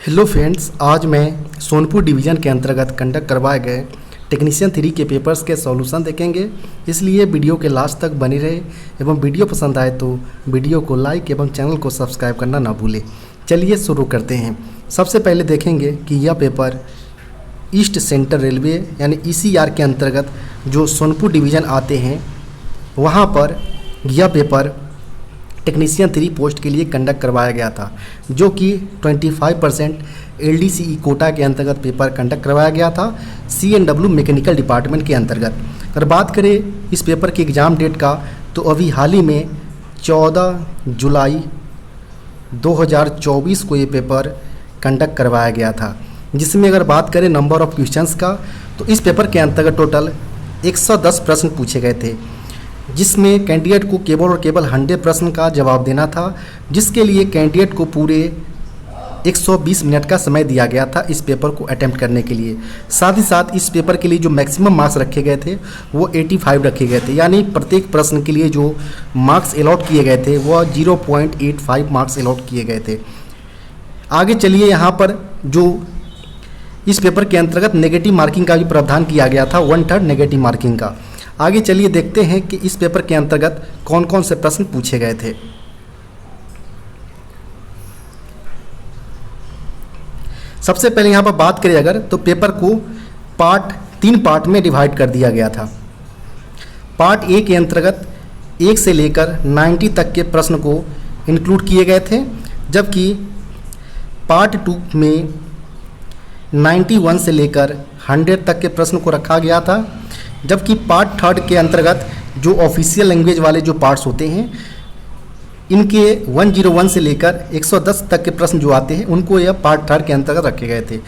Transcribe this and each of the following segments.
Hello friends, आज मैं Sonpur division के अंतर्गत कंडक्ट करवाए गए टेक्नीशियन 3 के पेपर्स के सॉल्यूशन देखेंगे। इसलिए वीडियो के लास्ट तक बने रहे एवं वीडियो पसंद आए तो वीडियो को लाइक एवं चैनल को सब्सक्राइब करना ना भूलें। चलिए शुरू करते हैं। सबसे पहले देखेंगे कि यह पेपर ईस्ट सेंट्रल रेलवे यानी ECR के अंतर्गत जो सोनपुर डिवीज़न आते हैं वहाँ पर यह पेपर टेक्नीशियन 3 पोस्ट के लिए कंडक्ट करवाया गया था, जो कि 25% LDCE कोटा के अंतर्गत पेपर कंडक्ट करवाया गया था CNW मैकेनिकल डिपार्टमेंट के अंतर्गत। अगर बात करें इस पेपर की एग्ज़ाम डेट का तो अभी हाल ही में 14 जुलाई 2024 को ये पेपर कंडक्ट करवाया गया था, जिसमें अगर बात करें नंबर ऑफ़ क्वेश्चंस का तो इस पेपर के अंतर्गत टोटल 110 प्रश्न पूछे गए थे, जिसमें कैंडिडेट को केवल और केवल 100 प्रश्न का जवाब देना था, जिसके लिए कैंडिडेट को पूरे 120 मिनट का समय दिया गया था इस पेपर को अटेम्प्ट करने के लिए। साथ ही साथ इस पेपर के लिए जो मैक्सिमम मार्क्स रखे गए थे वो 85 रखे गए थे, यानी प्रत्येक प्रश्न के लिए जो मार्क्स अलॉट किए गए थे वह 0.85 मार्क्स अलॉट किए गए थे। आगे चलिए, यहाँ पर जो इस पेपर के अंतर्गत नेगेटिव मार्किंग का भी प्रावधान किया गया था, 1/3 नेगेटिव मार्किंग का। आगे चलिए देखते हैं कि इस पेपर के अंतर्गत कौन कौन से प्रश्न पूछे गए थे। सबसे पहले यहाँ पर बात करें अगर तो पेपर को 3 पार्ट में डिवाइड कर दिया गया था। पार्ट A के अंतर्गत 1 से लेकर 90 तक के प्रश्न को इंक्लूड किए गए थे, जबकि पार्ट 2 में 91 से लेकर 100 तक के प्रश्न को रखा गया था, जबकि पार्ट 3 के अंतर्गत जो ऑफिशियल लैंग्वेज वाले जो पार्ट्स होते हैं इनके 101 से लेकर 110 तक के प्रश्न जो आते हैं उनको यह पार्ट 3 के अंतर्गत रखे गए थे।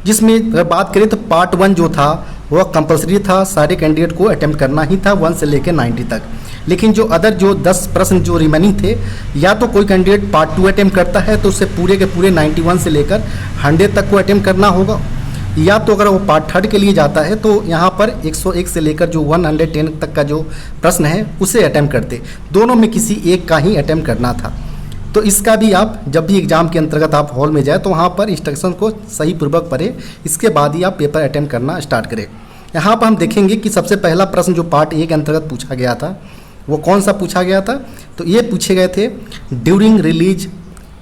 जिसमें अगर बात करें तो पार्ट 1 जो था वह कंपलसरी था, सारे कैंडिडेट को अटेम्प्ट करना ही था 1 से लेकर 90 तक। लेकिन जो अदर जो 10 प्रश्न जो रिमेनिंग थे, या तो कोई कैंडिडेट पार्ट 2 अटेम्प्ट करता है तो उसे पूरे के पूरे 91 से लेकर 100 तक को अटेम्प्ट करना होगा, या तो अगर वो पार्ट 3 के लिए जाता है तो यहाँ पर 101 से लेकर जो 110 तक का जो प्रश्न है उसे अटेम्प्ट करते। दोनों में किसी एक का ही अटेम्प्ट करना था। तो इसका भी आप जब भी एग्ज़ाम के अंतर्गत आप हॉल में जाए तो वहाँ पर इंस्ट्रक्शन को सही पूर्वक पढ़ें, इसके बाद ही आप पेपर अटेम्प्ट करना स्टार्ट करें। यहाँ पर हम देखेंगे कि सबसे पहला प्रश्न जो पार्ट A के अंतर्गत पूछा गया था वो कौन सा पूछा गया था, तो ये पूछे गए थे during release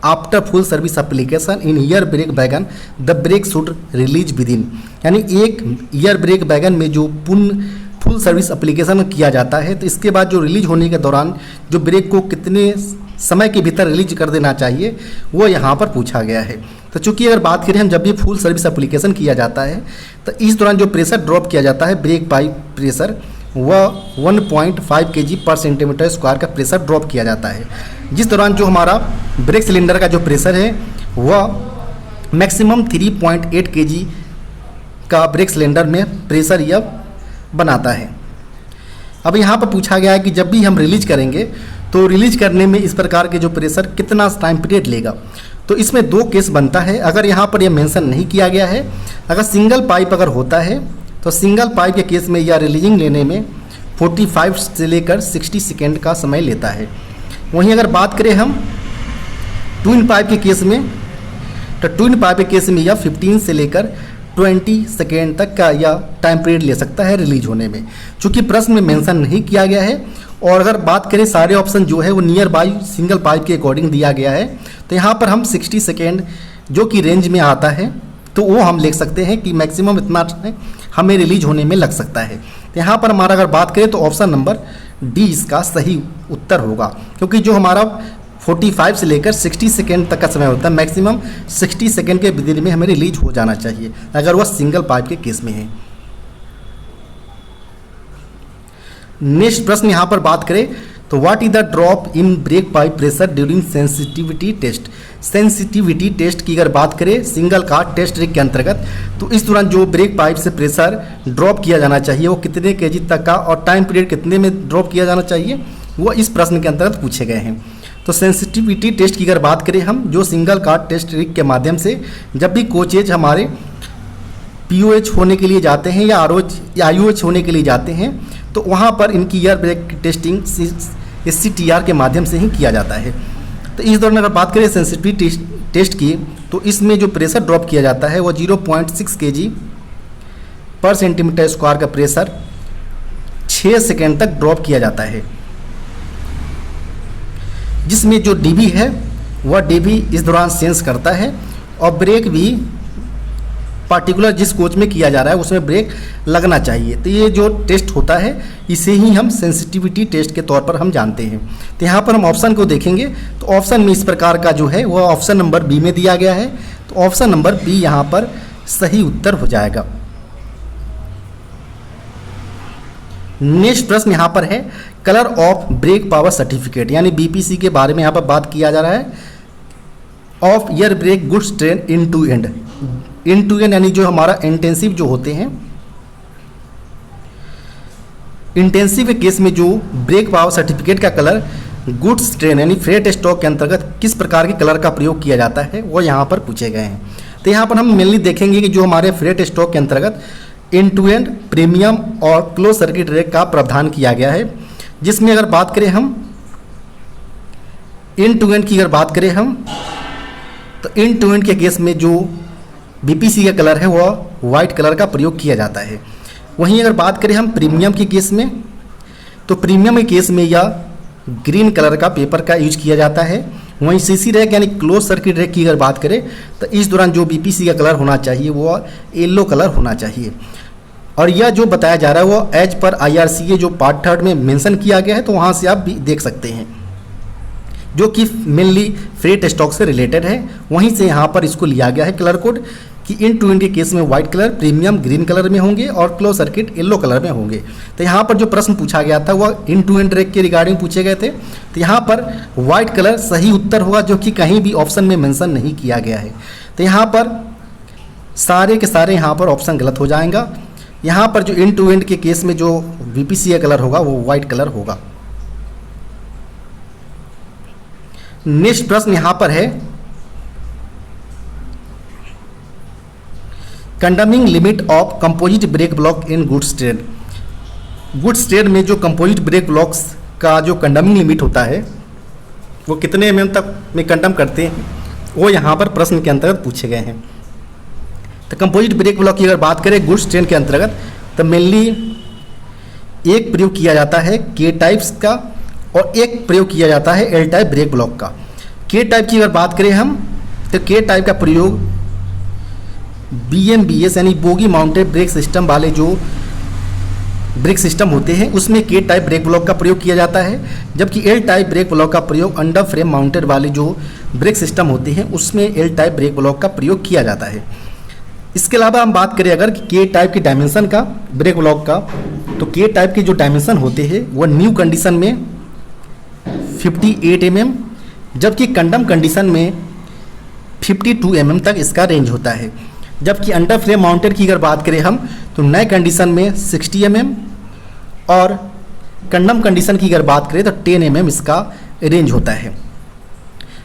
after full service application in air brake wagon the brake should release within, यानी एक ईयर ब्रेक वैगन में जो फुल सर्विस एप्लीकेशन किया जाता है तो इसके बाद जो रिलीज होने के दौरान जो ब्रेक को कितने समय के भीतर रिलीज कर देना चाहिए वो यहाँ पर पूछा गया है। तो चूंकि अगर बात करें हम जब भी फुल सर्विस एप्लीकेशन किया जाता है तो इस दौरान जो प्रेशर ड्रॉप किया जाता है ब्रेक पाइप प्रेशर वह 1.5 kg पर सेंटीमीटर स्क्वायर का प्रेशर ड्रॉप किया जाता है, जिस दौरान जो हमारा ब्रेक सिलेंडर का जो प्रेशर है वह मैक्सिमम 3.8 kg का ब्रेक सिलेंडर में प्रेशर यह बनाता है। अब यहाँ पर पूछा गया है कि जब भी हम रिलीज करेंगे तो रिलीज करने में इस प्रकार के जो प्रेशर कितना टाइम पीरियड लेगा। तो इसमें 2 केस बनता है, अगर यहाँ पर यह मेंशन नहीं किया गया है। अगर सिंगल पाइप अगर होता है तो सिंगल पाइप के केस में यह रिलीजिंग लेने में 45 से लेकर 60 सेकेंड का समय लेता है। वहीं अगर बात करें हम ट्विन पाइप के केस में तो ट्विन पाइप के केस में यह 15 से लेकर 20 सेकेंड तक का यह टाइम पीरियड ले सकता है रिलीज होने में, चूँकि प्रश्न में मेंशन नहीं किया गया है। और अगर बात करें सारे ऑप्शन जो है वो नियर बाई सिंगल पाइप के अकॉर्डिंग दिया गया है, तो यहाँ पर हम 60 सेकेंड जो कि रेंज में आता है तो वो हम लिख सकते हैं कि मैक्सिमम इतना हमें रिलीज होने में लग सकता है। तो यहाँ पर हमारा अगर बात करें तो ऑप्शन नंबर D इसका सही उत्तर होगा, क्योंकि जो हमारा 45 से लेकर 60 सेकेंड तक का समय होता है, मैक्सिमम 60 सेकेंड के विदिन में हमें रिलीज हो जाना चाहिए अगर वह सिंगल पाइप के केस में है। नेक्स्ट प्रश्न यहाँ पर बात करें तो what is the drop in brake pipe pressure during sensitivity test. Sensitivity test की अगर बात करें सिंगल कार्ड टेस्ट रिग के अंतर्गत तो इस दौरान जो ब्रेक पाइप से प्रेशर ड्रॉप किया जाना चाहिए वो कितने kg तक का और टाइम पीरियड कितने में ड्रॉप किया जाना चाहिए वो इस प्रश्न के अंतर्गत पूछे गए हैं। तो सेंसिटिविटी टेस्ट की अगर बात करें हम जो सिंगल कार्ड टेस्ट रिग के माध्यम से जब भी कोचेज हमारे POH होने के लिए जाते हैं या ROH या IOH होने के लिए जाते हैं तो वहाँ पर इनकी ईयर ब्रेक टेस्टिंग SCTR के माध्यम से ही किया जाता है। तो इस दौरान अगर बात करें सेंसिटिविटी टेस्ट की तो इसमें जो प्रेशर ड्रॉप किया जाता है वो 0.6 kg पर सेंटीमीटर स्क्वायर का प्रेशर 6 सेकेंड तक ड्रॉप किया जाता है, जिसमें जो डीबी है वह डीबी इस दौरान सेंस करता है और ब्रेक भी पार्टिकुलर जिस कोच में किया जा रहा है उसमें ब्रेक लगना चाहिए। तो ये जो टेस्ट होता है इसे ही हम सेंसिटिविटी टेस्ट के तौर पर हम जानते हैं। तो यहाँ पर हम ऑप्शन को देखेंगे तो ऑप्शन में इस प्रकार का जो है वह ऑप्शन नंबर बी में दिया गया है, तो ऑप्शन नंबर बी यहाँ पर सही उत्तर हो जाएगा। नेक्स्ट प्रश्न यहाँ पर है colour of brake power certificate, यानी बीपीसी के बारे में यहाँ पर बात किया जा रहा है। Of air brake goods train in to end यानी जो हमारा इंटेंसिव जो होते हैं, इंटेंसिव के केस में जो ब्रेक पावर सर्टिफिकेट का कलर गुड्स ट्रेन यानी फ्रेट स्टॉक के अंतर्गत किस प्रकार के कलर का प्रयोग किया जाता है वो यहाँ पर पूछे गए हैं। तो यहाँ पर हम मेनली देखेंगे कि जो हमारे फ्रेट स्टॉक के अंतर्गत इन टू एंड, प्रीमियम और क्लोज सर्किट रेट का प्रावधान किया गया है, जिसमें अगर बात करें हम इन टू एंड की अगर बात करें हम तो इन टू एंड के केस में जो बीपीसी का कलर है वह वाइट कलर का प्रयोग किया जाता है। वहीं अगर बात करें हम प्रीमियम के केस में तो प्रीमियम के केस में यह ग्रीन कलर का पेपर का यूज किया जाता है। वहीं सीसी रैक यानी क्लोज सर्किट रैक की अगर बात करें तो इस दौरान जो बीपीसी का कलर होना चाहिए वो येलो कलर होना चाहिए। और यह जो बताया जा रहा है वो एज पर IRCA जो पार्ट 3 में मेंशन किया गया है, तो वहाँ से आप भी देख सकते हैं, जो कि मेनली फ्रेट स्टॉक से रिलेटेड है। वहीं से यहाँ पर इसको लिया गया है कलर कोड कि इन टू इन के केस में white colour, premium green colour में होंगे और क्लोज सर्किट येलो कलर में होंगे। तो यहाँ पर जो प्रश्न पूछा गया था वह इन टू इन रेक के रिगार्डिंग पूछे गए थे। तो यहाँ पर वाइट कलर सही उत्तर होगा, जो कि कहीं भी ऑप्शन में मेंशन नहीं किया गया है। तो यहाँ पर सारे के सारे यहाँ पर ऑप्शन गलत हो जाएगा। यहाँ पर जो इन टू एंड के केस में जो बीपीसी का कलर होगा वो वाइट कलर होगा। नेक्स्ट प्रश्न यहाँ पर है condemning limit of composite brake block in goods train. Goods train में जो कंपोजिट ब्रेक ब्लॉक्स का जो कंडमिंग लिमिट होता है वो कितने mm तक में कंडम करते हैं वो यहाँ पर प्रश्न के अंतर्गत पूछे गए हैं। तो कंपोजिट ब्रेक ब्लॉक की अगर बात करें गुड्स ट्रेन के अंतर्गत तो मेनली एक प्रयोग किया जाता है के टाइप्स का और एक प्रयोग किया जाता है एल टाइप ब्रेक ब्लॉक का। के टाइप की अगर बात करें हम तो के टाइप का प्रयोग BMBS यानी बोगी माउंटेड ब्रेक सिस्टम वाले जो ब्रेक सिस्टम होते हैं उसमें के टाइप ब्रेक ब्लॉक का प्रयोग किया जाता है, जबकि एल टाइप ब्रेक ब्लॉक का प्रयोग अंडर फ्रेम माउंटेड वाले जो ब्रेक सिस्टम होते हैं उसमें एल टाइप ब्रेक ब्लॉक का प्रयोग किया जाता है। इसके अलावा हम बात करें अगर के टाइप की डायमेंशन का ब्रेक ब्लॉक का, तो के टाइप के जो डायमेंशन होते हैं वह न्यू कंडीशन में 58 mm, जबकि कंडम कंडीशन में 52 mm तक इसका रेंज होता है। जबकि अंडर फ्रेम माउंटेड की अगर बात करें हम तो नए कंडीशन में 60 mm और कंडम कंडीशन की अगर बात करें तो 10 mm इसका रेंज होता है।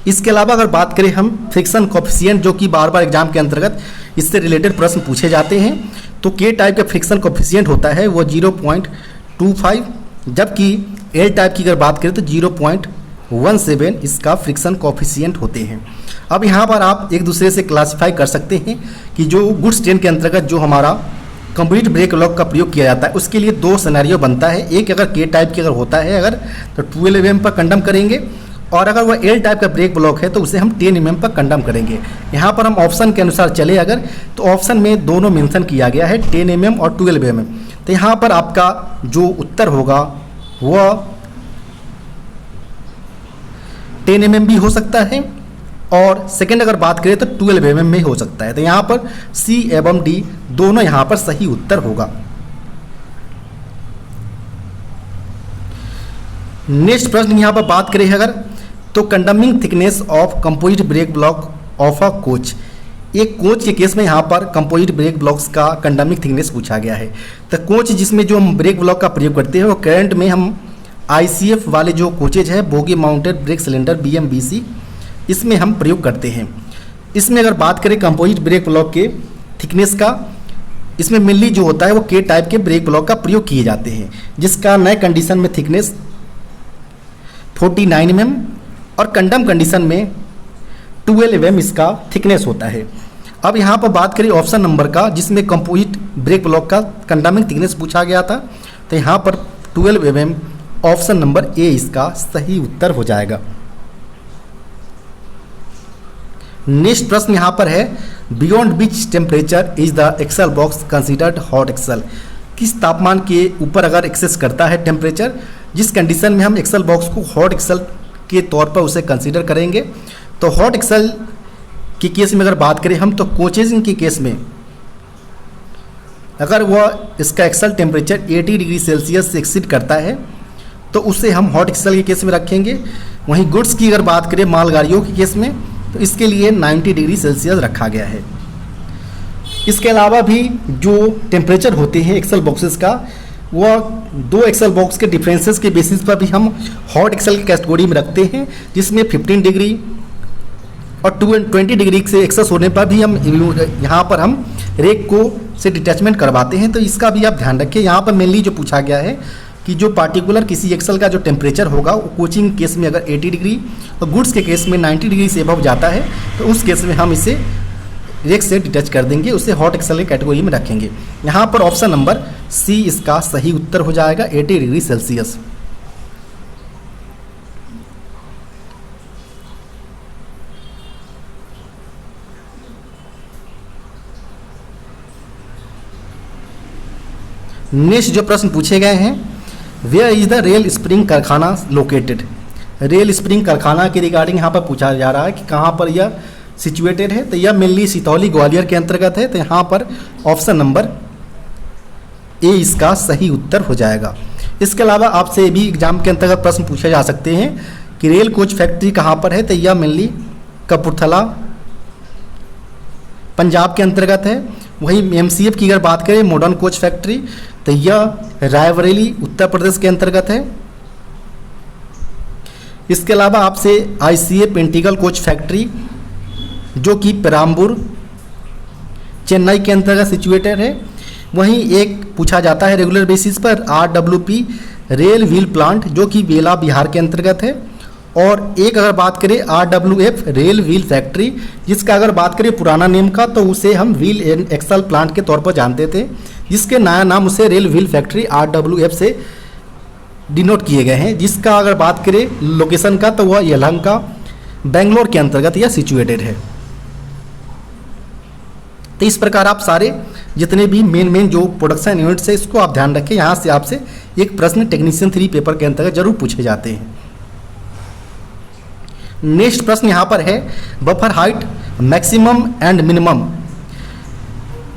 इसके अलावा अगर बात करें हम फ्रिक्शन कोफिशिएंट, जो कि बार बार एग्जाम के अंतर्गत इससे रिलेटेड प्रश्न पूछे जाते हैं, तो के टाइप का फ्रिक्शन कोफिशिएंट होता है वो 0.25, जबकि एल टाइप की अगर बात करें तो 0.17 इसका फ्रिक्शन कोफिशिएंट होते हैं। अब यहाँ पर आप एक दूसरे से क्लासिफाई कर सकते हैं कि जो गुड्स ट्रेन के अंतर्गत जो हमारा कंप्लीट ब्रेक ब्लॉक का प्रयोग किया जाता है उसके लिए दो सिनेरियो बनता है। एक अगर के टाइप की अगर होता है अगर तो 12 mm पर कंडम करेंगे, और अगर वह एल टाइप का ब्रेक ब्लॉक है तो उसे हम 10 mm पर कंडम करेंगे। यहाँ पर हम ऑप्शन के अनुसार चले अगर तो ऑप्शन में दोनों मेंशन किया गया है 10 mm और 12 mm। तो यहाँ पर आपका जो उत्तर होगा वह 10 mm भी हो सकता है और सेकंड अगर बात करें तो 12 mm में हो सकता है। तो यहाँ पर सी एवं डी दोनों यहाँ पर सही उत्तर होगा। नेक्स्ट प्रश्न यहाँ पर बात करें अगर तो condemning thickness of composite brake block of a coach. एक कोच के केस में यहाँ पर कंपोजिट ब्रेक ब्लॉक्स का कंडमिंग थिकनेस पूछा गया है। तो कोच जिसमें जो हम ब्रेक ब्लॉक का प्रयोग करते हैं वो करंट में हम ICF वाले जो कोचेज है bogie mounted brake cylinder BMBC, इसमें हम प्रयोग करते हैं। इसमें अगर बात करें कंपोजिट ब्रेक ब्लॉक के थिकनेस का, इसमें मेनली जो होता है वो के टाइप के ब्रेक ब्लॉक का प्रयोग किए जाते हैं, जिसका नए कंडीशन में थिकनेस 49 mm और कंडम कंडीशन में 12 mm इसका थिकनेस होता है। अब यहाँ पर बात करें ऑप्शन नंबर का, जिसमें कंपोजिट ब्रेक ब्लॉक का कंडमिंग थिकनेस पूछा गया था, तो यहाँ पर 12 mm ऑप्शन नंबर ए इसका सही उत्तर हो जाएगा। नेक्स्ट प्रश्न यहाँ पर है, beyond which temperature is the axle box considered hot axle. किस तापमान के ऊपर अगर एक्सेस करता है टेम्परेचर, जिस कंडीशन में हम एक्सेल बॉक्स को हॉट एक्सेल के तौर पर उसे कंसीडर करेंगे। तो हॉट एक्सेल के केस में अगर बात करें हम, तो कोचेजिंग के केस में अगर वह इसका एक्सेल टेम्परेचर 80 डिग्री सेल्सियस से एक्सीड करता है तो उसे हम हॉट एक्सेल के केस में रखेंगे। वहीं गुड्स की अगर बात करें मालगाड़ियों के केस में, तो इसके लिए 90 डिग्री सेल्सियस रखा गया है। इसके अलावा भी जो टेम्परेचर होते हैं एक्सेल बॉक्सेस का, वह दो एक्सेल बॉक्स के डिफरेंसेस के बेसिस पर भी हम हॉट एक्सेल की कैटेगरी में रखते हैं, जिसमें 15 डिग्री और 20 डिग्री से एक्सेस होने पर भी हम यहाँ पर हम रेक को से डिटैचमेंट करवाते हैं। तो इसका भी आप ध्यान रखें। यहाँ पर मेनली जो पूछा गया है कि जो पार्टिकुलर किसी एक्सेल का जो टेम्परेचर होगा, वो कोचिंग केस में अगर 80 डिग्री और गुड्स के केस में 90 डिग्री से अबव जाता है, तो उस केस में हम इसे रेक से डिटैच कर देंगे, उसे हॉट एक्सेल की कैटेगरी में रखेंगे। यहाँ पर ऑप्शन नंबर सी इसका सही उत्तर हो जाएगा, 80 डिग्री सेल्सियस। नेक्स्ट जो प्रश्न पूछे गए हैं, where is the rail spring कारखाना लोकेटेड। रेल स्प्रिंग कारखाना के रिगार्डिंग यहाँ पर पूछा जा रहा है कि कहाँ पर यह सिचुएटेड है। तो यह मेनली सितौली ग्वालियर के अंतर्गत है। तो यहाँ पर ऑप्शन नंबर ए इसका सही उत्तर हो जाएगा। इसके अलावा आपसे भी एग्जाम के अंतर्गत प्रश्न पूछे जा सकते हैं कि रेल कोच फैक्ट्री कहाँ पर है। तो यह मेनली कपूरथला पंजाब के अंतर्गत है। वहीं एमसीएफ की अगर बात करें मॉडर्न कोच फैक्ट्री, तो यह रायबरेली उत्तर प्रदेश के अंतर्गत है। इसके अलावा आपसे आईसीएफ पेंटिकल कोच फैक्ट्री जो कि पेराम्बूर चेन्नई के अंतर्गत सिचुएटेड है। वहीं एक पूछा जाता है रेगुलर बेसिस पर आरडब्ल्यूपी रेल व्हील प्लांट जो कि बेला बिहार के अंतर्गत है। और एक अगर बात करें आरडब्ल्यूएफ रेल व्हील फैक्ट्री, जिसका अगर बात करें पुराना नेम का, तो उसे हम व्हील एंड एक्सल प्लांट के तौर पर जानते थे, जिसके नया नाम उसे रेल व्हील फैक्ट्री आरडब्ल्यूएफ से डिनोट किए गए हैं। जिसका अगर बात करें लोकेशन का, तो वह यलहंका बेंगलोर के अंतर्गत यह सिचुएटेड है। तो इस प्रकार आप सारे जितने भी मेन जो प्रोडक्शन यूनिट्स है, इसको आप ध्यान रखें। यहाँ से आपसे एक प्रश्न टेक्नीशियन 3 पेपर के अंतर्गत जरूर पूछे जाते हैं। नेक्स्ट प्रश्न यहाँ पर है, buffer height maximum and minimum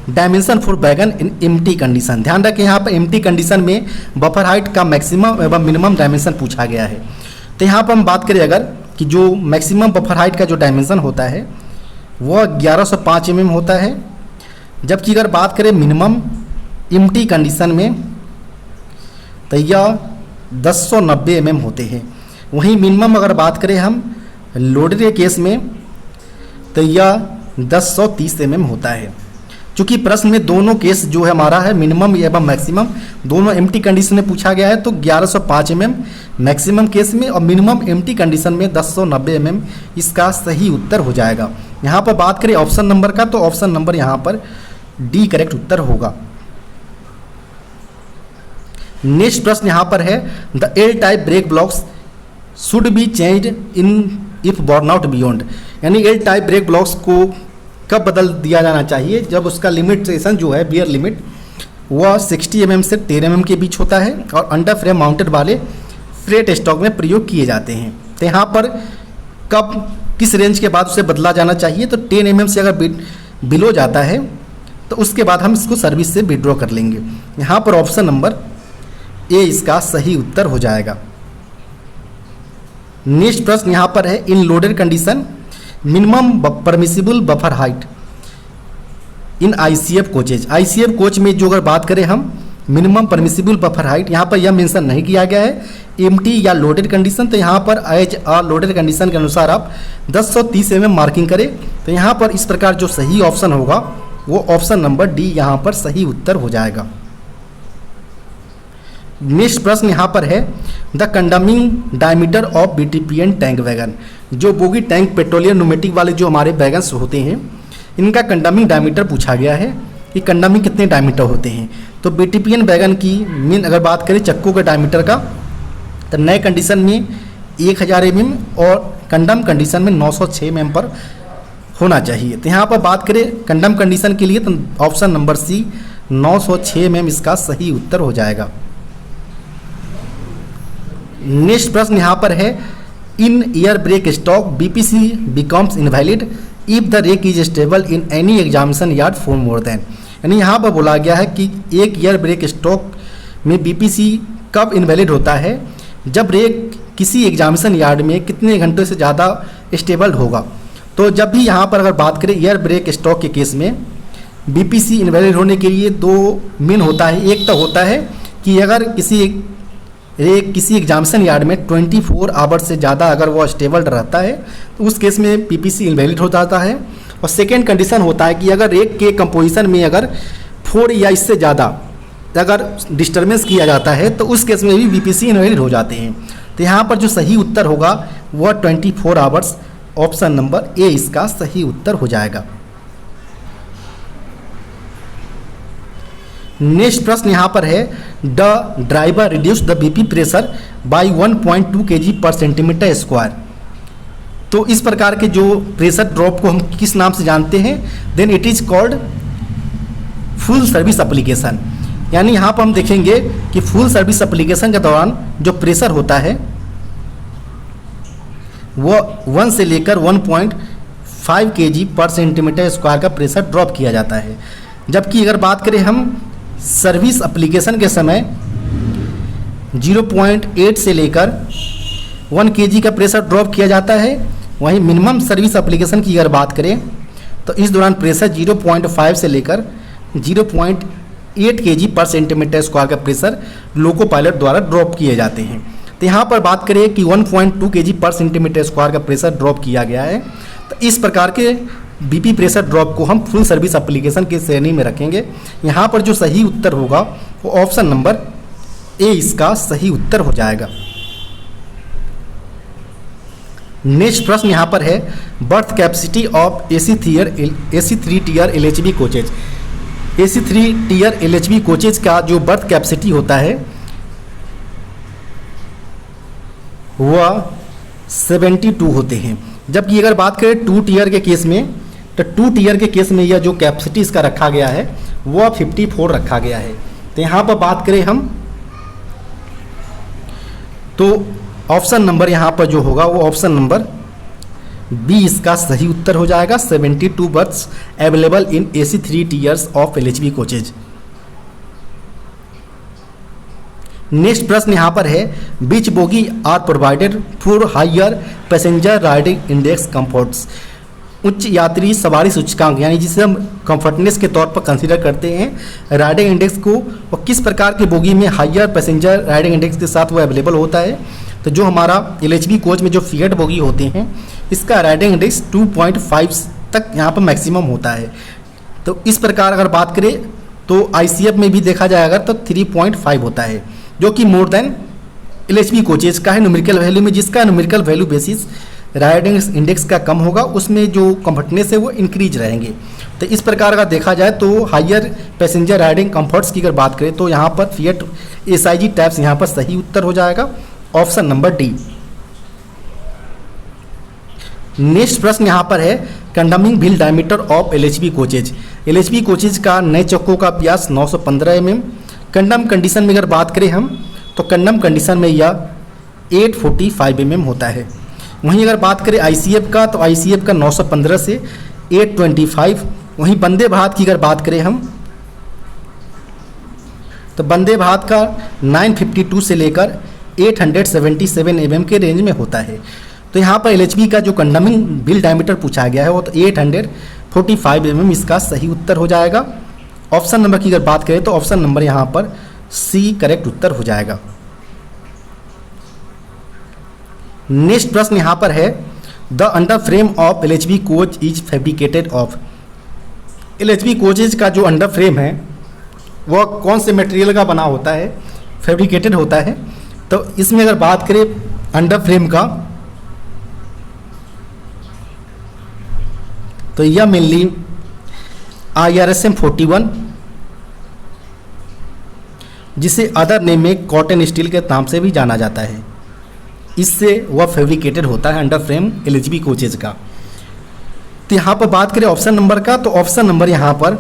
dimension for wagon in empty condition. ध्यान रखें, यहाँ पर एम्प्टी कंडीशन में बफर हाइट का मैक्सिमम एवं मिनिमम डायमेंशन पूछा गया है। तो यहाँ पर हम बात करें अगर कि जो मैक्सिमम बफर हाइट का जो डायमेंशन होता है वह 1105 mm होता है, जबकि अगर बात करें मिनिमम एम्प्टी कंडीशन में तो यह 1090 mm होते हैं। वहीं मिनिमम अगर बात करें हम लोडेड के केस में तो यह 1030 mm होता है। चूँकि प्रश्न में दोनों केस जो है हमारा है मिनिमम एवं मैक्सिमम दोनों एम्प्टी कंडीशन में पूछा गया है, तो 1105 mm मैक्सिमम केस में और मिनिमम एम्प्टी कंडीशन में 1090 mm इसका सही उत्तर हो जाएगा। यहाँ पर बात करें ऑप्शन नंबर का, तो ऑप्शन नंबर यहाँ पर डी करेक्ट उत्तर होगा। नेक्स्ट प्रश्न यहाँ पर है, the L type brake blocks should be changed in if burnout beyond. यानी एल टाइप ब्रेक ब्लॉक्स को कब बदल दिया जाना चाहिए, जब उसका लिमिटेशन जो है बियर लिमिट वह 60 mm से 10 mm के बीच होता है और अंडर फ्रेम माउंटेड वाले फ्रेट स्टॉक में प्रयोग किए जाते हैं। तो यहाँ पर कब किस रेंज के बाद उसे बदला जाना चाहिए, तो 10 mm से अगर बिलो जाता है तो उसके बाद हम इसको सर्विस से विड्रॉ कर लेंगे। यहाँ पर ऑप्शन नंबर ए इसका सही उत्तर हो जाएगा। नेक्स्ट प्रश्न यहाँ पर है, in loaded condition minimum permissible buffer height in ICF coaches. ICF coach में जो अगर बात करें हम मिनिमम परमिसिबल बफर हाइट, यहाँ पर यह मेंशन नहीं किया गया है एम्प्टी या लोडेड कंडीशन। तो यहाँ पर एज अ लोडेड कंडीशन के अनुसार आप 1030 mm मार्किंग करें। तो यहाँ पर इस प्रकार जो सही ऑप्शन होगा वो ऑप्शन नंबर डी यहाँ पर सही उत्तर हो जाएगा। नेक्स्ट प्रश्न यहाँ पर है, the condemning diameter of BTPN tank wagon. जो बोगी टैंक पेट्रोलियम न्यूमेटिक वाले जो हमारे वैगन्स होते हैं, इनका कंडमिंग डायमीटर पूछा गया है कि कंडमिंग कितने डायमीटर होते हैं। तो बीटीपीएन वैगन की मेन अगर बात करें चक्कों के डायमीटर का, तो नए कंडीशन में 1000 mm और कंडम कंडीशन में 906 mm पर होना चाहिए। तो यहाँ पर बात करें कंडम कंडीशन के लिए तो ऑप्शन नंबर सी 906 mm इसका सही उत्तर हो जाएगा। नेक्स्ट प्रश्न यहाँ पर है, in air brake stock BPC becomes invalid if the rake is stable in any examination yard for more than. यानी यहाँ पर बोला गया है कि एक एयर ब्रेक स्टॉक में बीपीसी कब इनवैलिड होता है, जब रेक किसी एग्जामिनेशन यार्ड में कितने घंटों से ज़्यादा स्टेबल होगा। तो जब भी यहाँ पर अगर बात करें एयर ब्रेक स्टॉक के केस में बीपीसी इनवैलिड होने के लिए दो मेन होता है। एक तो होता है कि अगर किसी एग्जामिनेशन यार्ड में 24 आवर्स से ज़्यादा अगर वो स्टेबल रहता है तो उस केस में बीपीसी इनवैलिड हो जाता है। और सेकेंड कंडीशन होता है कि अगर रेक के कंपोजिशन में अगर 4 या इससे ज़्यादा अगर डिस्टर्बेंस किया जाता है तो उस केस में भी बीपीसी इनवैलिड हो जाते हैं। तो यहाँ पर जो सही उत्तर होगा वह 24 आवर्स, ऑप्शन नंबर ए इसका सही उत्तर हो जाएगा। नेक्स्ट प्रश्न यहाँ पर है, the driver reduce the BP pressure by 1.2 kg पर सेंटीमीटर स्क्वायर। तो इस प्रकार के जो प्रेशर ड्रॉप को हम किस नाम से जानते हैं, then it is called full service application. यानी यहाँ पर हम देखेंगे कि फुल सर्विस एप्लीकेशन के दौरान जो प्रेशर होता है वह 1 से लेकर 1.5 kg पर सेंटीमीटर स्क्वायर का प्रेशर ड्रॉप किया जाता है। जबकि अगर बात करें हम सर्विस एप्लीकेशन के समय 0.8 से लेकर 1 kg का प्रेशर ड्रॉप किया जाता है। वहीं मिनिमम सर्विस एप्लीकेशन की अगर बात करें तो इस दौरान प्रेशर 0.5 से लेकर 0.8 kg पर सेंटीमीटर स्क्वायर का प्रेशर लोको पायलट द्वारा ड्रॉप किए जाते हैं। तो यहाँ पर बात करें कि 1.2 kg पर सेंटीमीटर स्क्वायर का प्रेशर ड्रॉप किया गया है। तो इस प्रकार के बीपी प्रेशर ड्रॉप को हम फुल सर्विस एप्लीकेशन की श्रेणी में रखेंगे। यहाँ पर जो सही उत्तर होगा वो ऑप्शन नंबर ए इसका सही उत्तर हो जाएगा। नेक्स्ट प्रश्न यहाँ पर है, berth capacity of AC3 tier LHB coaches. AC3 tier LHB coaches का जो बर्थ कैपेसिटी होता है वह 72 होते हैं। जबकि अगर बात करें 2 टीयर के केस में, तो 2 टीयर के केस में यह जो कैपेसिटी इसका रखा गया है वह 54 रखा गया है। तो यहाँ पर बात करें हम तो ऑप्शन नंबर यहाँ पर जो होगा वो ऑप्शन नंबर बी इसका सही उत्तर हो जाएगा। 72 berths available in AC3 tiers of LHB coaches. Next प्रश्न यहाँ पर है, बीच bogie are provided for higher passenger riding index comforts. उच्च यात्री सवारी सूचकांक यानी जिसे हम कंफर्टनेस के तौर पर कंसीडर करते हैं राइडिंग इंडेक्स को, और किस प्रकार की बोगी में हायर पैसेंजर राइडिंग इंडेक्स के साथ वो अवेलेबल होता है। तो जो हमारा LHB कोच में जो फिएट बोगी होते हैं इसका राइडिंग इंडेक्स 2.5 तक यहाँ पर मैक्सिमम होता है। तो इस प्रकार अगर बात करें तो ICF में भी देखा जाएगा तो 3.5 होता है, जो कि मोर देन LHB कोचेज का है न्यूमेरिकल वैल्यू में। जिसका numerical value basis riding index का कम होगा उसमें जो कंफर्टनेस है वो इंक्रीज रहेंगे। तो इस प्रकार अगर देखा जाए तो हायर पैसेंजर राइडिंग कंफर्ट्स की अगर बात करें तो यहाँ पर फिएट SIG टाइप्स यहाँ पर सही उत्तर हो जाएगा, ऑप्शन नंबर डी। नेक्स्ट प्रश्न यहाँ पर है, कंडमिंग wheel diameter of LHB coaches. LHB coaches का नए चक्कों का व्यास 915 mm। कंडम कंडीशन में अगर बात करें हम तो कंडम कंडीशन में यह 845 mm होता है। वहीं अगर बात करें ICF का तो ICF का 915 से 825। वहीं वंदे भारत की अगर बात करें हम तो वंदे भारत का 952 से लेकर 877 mm के रेंज में होता है। तो यहाँ पर LHB का जो कंडमिंग व्हील डायमीटर पूछा गया है वो तो 845 mm इसका सही उत्तर हो जाएगा। ऑप्शन नंबर की अगर बात करें तो ऑप्शन नंबर यहाँ पर सी करेक्ट उत्तर हो जाएगा। नेक्स्ट प्रश्न यहाँ पर है, the under frame of LHB coach is fabricated of. LHB coaches का जो अंडर फ्रेम है वह कौन से मटेरियल का बना होता है, फैब्रिकेटेड होता है। तो इसमें अगर बात करें अंडर फ्रेम का तो यह मेनली IRSM 41, जिसे अदर नेम में कॉटन स्टील के नाम से भी जाना जाता है, इससे वह फैब्रिकेटेड होता है अंडर फ्रेम LHB कोचेज का। तो यहाँ पर बात करें ऑप्शन नंबर का, तो ऑप्शन नंबर यहाँ पर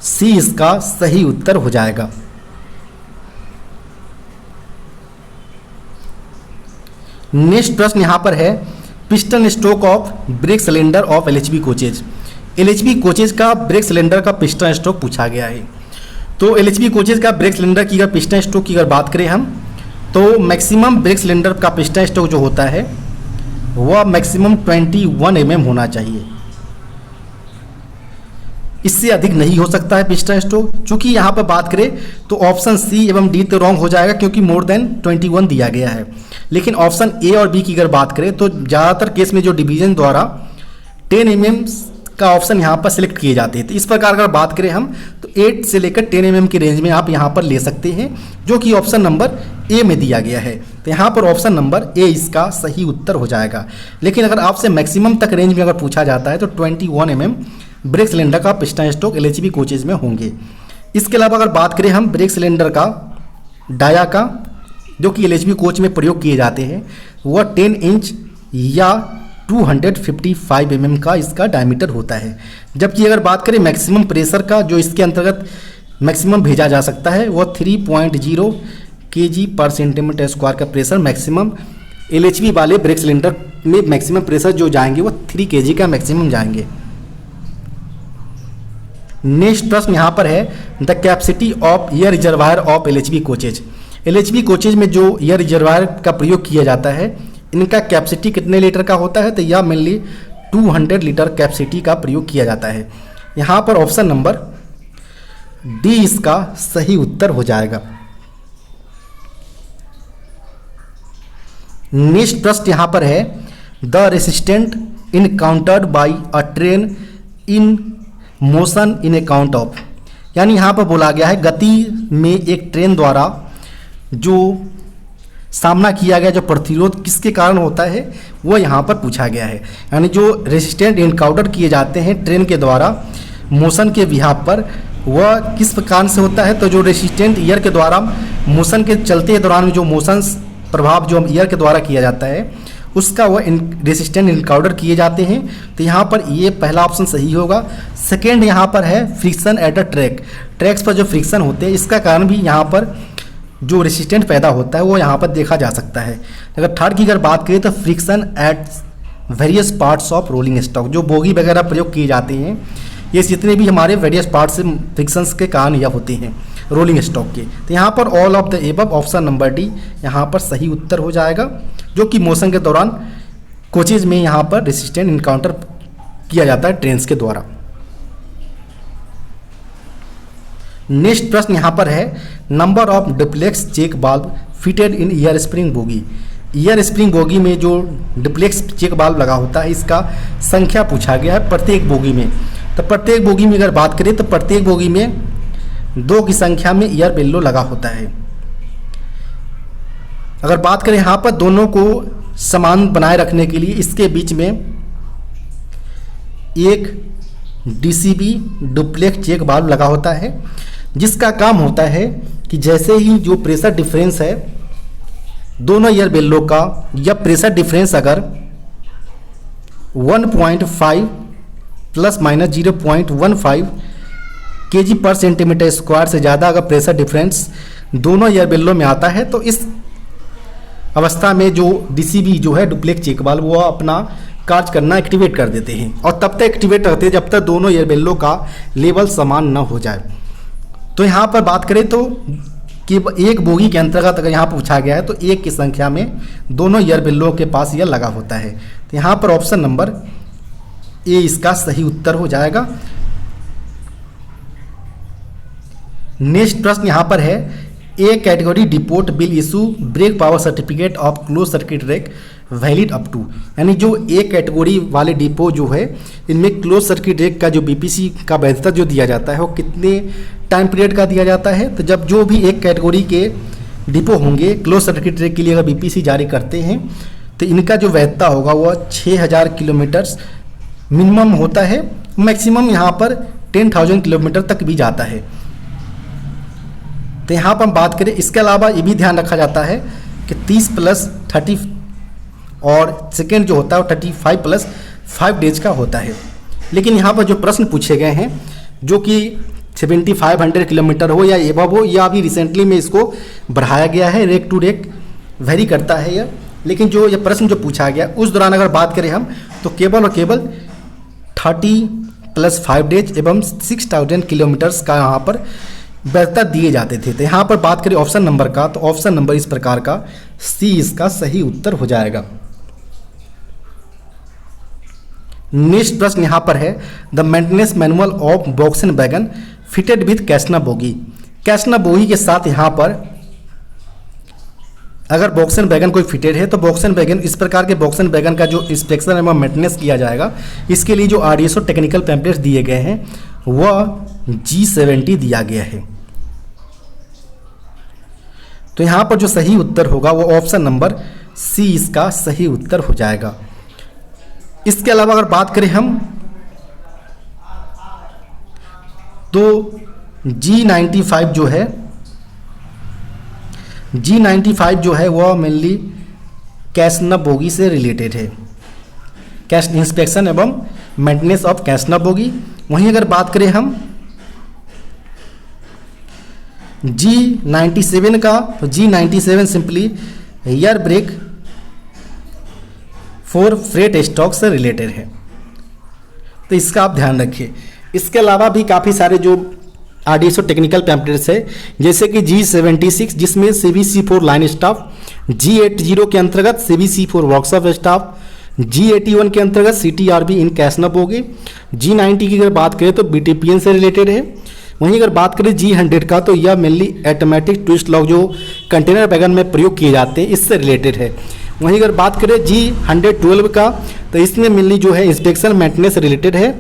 C इसका सही उत्तर हो जाएगा। नेक्स्ट प्रश्न यहाँ पर है piston stroke of brake cylinder of LHB coaches. LHB coaches का ब्रेक सिलेंडर का पिस्टन स्ट्रोक पूछा गया है। तो LHB कोचेज का ब्रेक सिलेंडर की अगर पिस्टन स्ट्रोक की अगर बात करें हम, तो मैक्सिमम ब्रेक सिलेंडर का पिस्टन स्ट्रोक जो होता है वह मैक्सिमम 21 mm होना चाहिए, इससे अधिक नहीं हो सकता है पिस्टन स्ट्रोक। चूंकि यहाँ पर बात करें तो ऑप्शन C एवं D तो रॉन्ग हो जाएगा, क्योंकि मोर देन 21 दिया गया है। लेकिन ऑप्शन A और B की अगर बात करें तो ज़्यादातर केस में जो डिवीजन द्वारा 10 mm का ऑप्शन यहाँ पर सिलेक्ट किए जाते हैं। तो इस प्रकार अगर बात करें हम, तो 8 से लेकर 10 mm की रेंज में आप यहाँ पर ले सकते हैं, जो कि ऑप्शन नंबर A में दिया गया है। तो यहाँ पर ऑप्शन नंबर A इसका सही उत्तर हो जाएगा। लेकिन अगर आपसे मैक्सिमम तक रेंज में अगर पूछा जाता है तो 21 mm ब्रेक सिलेंडर का पिस्टन स्ट्रोक LHB कोचेज में होंगे। इसके अलावा अगर बात करें हम ब्रेक सिलेंडर का डाया का, जो कि LHB कोच में प्रयोग किए जाते हैं, वह 10 इंच या 255 mm का इसका डायमीटर होता है। जबकि अगर बात करें मैक्सिमम प्रेशर का, जो इसके अंतर्गत मैक्सिमम भेजा जा सकता है, वह 3.0 kg/cm² का प्रेशर मैक्सिमम LHB वाले ब्रेक सिलेंडर में मैक्सिमम प्रेशर जो जाएंगे वो 3 kg का मैक्सिमम जाएंगे। नेक्स्ट प्रश्न यहाँ पर है the capacity of air reservoir of LHB coaches. LHB coaches में जो एयर रिजर्वायर का प्रयोग किया जाता है, इनका कैपेसिटी कितने लीटर का होता है? तो यह मेनली 200 लीटर कैपेसिटी का प्रयोग किया जाता है। यहाँ पर ऑप्शन नंबर D इसका सही उत्तर हो जाएगा। नेक्स्ट प्रश्न यहाँ पर है the resistant encountered by a train in motion in account of, यानी यहाँ पर बोला गया है गति में एक ट्रेन द्वारा जो सामना किया गया जो प्रतिरोध किसके कारण होता है वो यहाँ पर पूछा गया है। यानी जो रेसिस्टेंट इनकाउंटर किए जाते हैं ट्रेन के द्वारा मोशन के बिहाफ पर, वह किस कारण से होता है? तो जो रेसिस्टेंट ईयर के द्वारा मोशन के चलते दौरान जो मोशन प्रभाव जो ईयर के द्वारा किया जाता है, उसका वह रेसिस्टेंट इनकाउंटर किए जाते हैं। तो यहाँ पर ये पहला ऑप्शन सही होगा। सेकेंड यहाँ पर है friction at a track, tracks पर जो फ्रिक्शन होते हैं इसका कारण भी यहाँ पर जो रेसिस्टेंट पैदा होता है वो यहाँ पर देखा जा सकता है। अगर थर्ड की अगर बात करें तो friction at various parts of rolling stock, जो बोगी वगैरह प्रयोग किए जाते हैं, ये जितने भी हमारे वेरियस पार्ट्स से फ्रिक्शंस के कारण यह होते हैं रोलिंग स्टॉक के। तो यहाँ पर all of the above option number D यहाँ पर सही उत्तर हो जाएगा, जो कि मोशन के दौरान कोचेज में यहाँ पर रेसिस्टेंट इनकाउंटर किया जाता है ट्रेन्स के द्वारा। नेक्स्ट प्रश्न यहाँ पर है number of duplex check valve fitted in air spring bogie. Air spring bogie में जो डुप्लेक्स चेक वाल्व लगा होता है, इसका संख्या पूछा गया है प्रत्येक बोगी में। तो प्रत्येक बोगी में अगर बात करें तो प्रत्येक बोगी में 2 की संख्या में ईयर बेल्लो लगा होता है। अगर बात करें यहाँ पर दोनों को समान बनाए रखने के लिए इसके बीच में एक DCB डुप्लेक्स चेक वाल्व लगा होता है, जिसका काम होता है कि जैसे ही जो प्रेशर डिफरेंस है दोनों ईयर बेल्लो का, या प्रेशर डिफरेंस अगर 1.5 प्लस माइनस 0.15 kg/cm² से ज़्यादा अगर प्रेशर डिफरेंस दोनों ईयर बेल्लो में आता है, तो इस अवस्था में जो DCB जो है डुप्लेक्स चेक वाल्व वो अपना कार्य करना एक्टिवेट कर देते हैं, और तब तक एक्टिवेट रहते हैं जब तक दोनों ईयर बेल्लो का लेवल समान न हो जाए। तो यहाँ पर बात करें तो कि एक बोगी के अंतर्गत अगर यहाँ पूछा गया है तो 1 की संख्या में दोनों ईयर बेल्लो के पास यह लगा होता है। तो यहाँ पर ऑप्शन नंबर A इसका सही उत्तर हो जाएगा। नेक्स्ट प्रश्न यहाँ पर है A category depot will issue brake power certificate of close circuit rake valid up to, यानी जो ए कैटेगरी वाले डिपो जो है इनमें क्लोज सर्किट रेक का जो BPC का वैधता जो दिया जाता है वो कितने टाइम पीरियड का दिया जाता है? तो जब जो भी एक कैटेगरी के डिपो होंगे क्लोज सर्किट रेक के लिए अगर BPC जारी करते हैं तो इनका जो वैधता होगा वह 6000 किलोमीटर मिनिमम होता है, मैक्सिमम यहाँ पर 10,000 किलोमीटर तक भी जाता है। तो यहाँ पर हम बात करें, इसके अलावा ये भी ध्यान रखा जाता है कि 30 प्लस 30 और सेकेंड जो होता है वो 35 प्लस 5 डेज का होता है। लेकिन यहाँ पर जो प्रश्न पूछे गए हैं जो कि 7500 किलोमीटर हो या एबव हो, या अभी रिसेंटली में इसको बढ़ाया गया है, रेक टू रेक वेरी करता है यह। लेकिन जो ये प्रश्न जो पूछा गया उस दौरान अगर बात करें हम, तो केवल और केवल 30 प्लस 5 डेज एवं 6000 किलोमीटर्स का यहाँ पर वैधता दिए जाते थे। तो यहाँ पर बात करें ऑप्शन नंबर का, तो ऑप्शन नंबर इस प्रकार का सी इसका सही उत्तर हो जाएगा। नेक्स्ट प्रश्न यहाँ पर है, the maintenance manual of Volkswagen fitted with Casnub bogie. Casnub bogie के साथ यहाँ पर अगर वोक्सवैगन कोई फिटेड है तो वोक्सवैगन, इस प्रकार के वोक्सवैगन का जो इंस्पेक्शन एवं मेंटेनेंस किया जाएगा, इसके लिए जो RDSO टेक्निकल पैम्पलेट्स दिए गए हैं वह G70 दिया गया है। तो यहाँ पर जो सही उत्तर होगा वो ऑप्शन नंबर सी इसका सही उत्तर हो जाएगा। इसके अलावा अगर बात करें हम तो G95 जो है, G95 जो है वह मेनली कैसना बोगी से रिलेटेड है, कैश इंस्पेक्शन एवं मेंटेनेंस ऑफ कैसना बोगी। वहीं अगर बात करें हम G97 का, तो G97 simply air brake for freight stock से रिलेटेड है, तो इसका आप ध्यान रखिए। इसके अलावा भी काफ़ी सारे जो RDSO टेक्निकल पैम्पलेट्स है, जैसे कि G76 जिसमें CBC4 लाइन स्टाफ, G80 के अंतर्गत CBC4 वर्कशॉप स्टाफ, G81 के अंतर्गत CTRB इन कैसना बोगी, G90 की अगर बात करें तो BTPN से रिलेटेड है। वहीं अगर बात करें G100 का तो यह मेनली ऑटोमेटिक ट्विस्ट लॉक जो कंटेनर वैगन में प्रयोग किए जाते हैं इससे रिलेटेड है। वहीं अगर बात करें G112 का तो इसमें मेनली जो है इंस्पेक्शन मेंटेनेंस रिलेटेड है।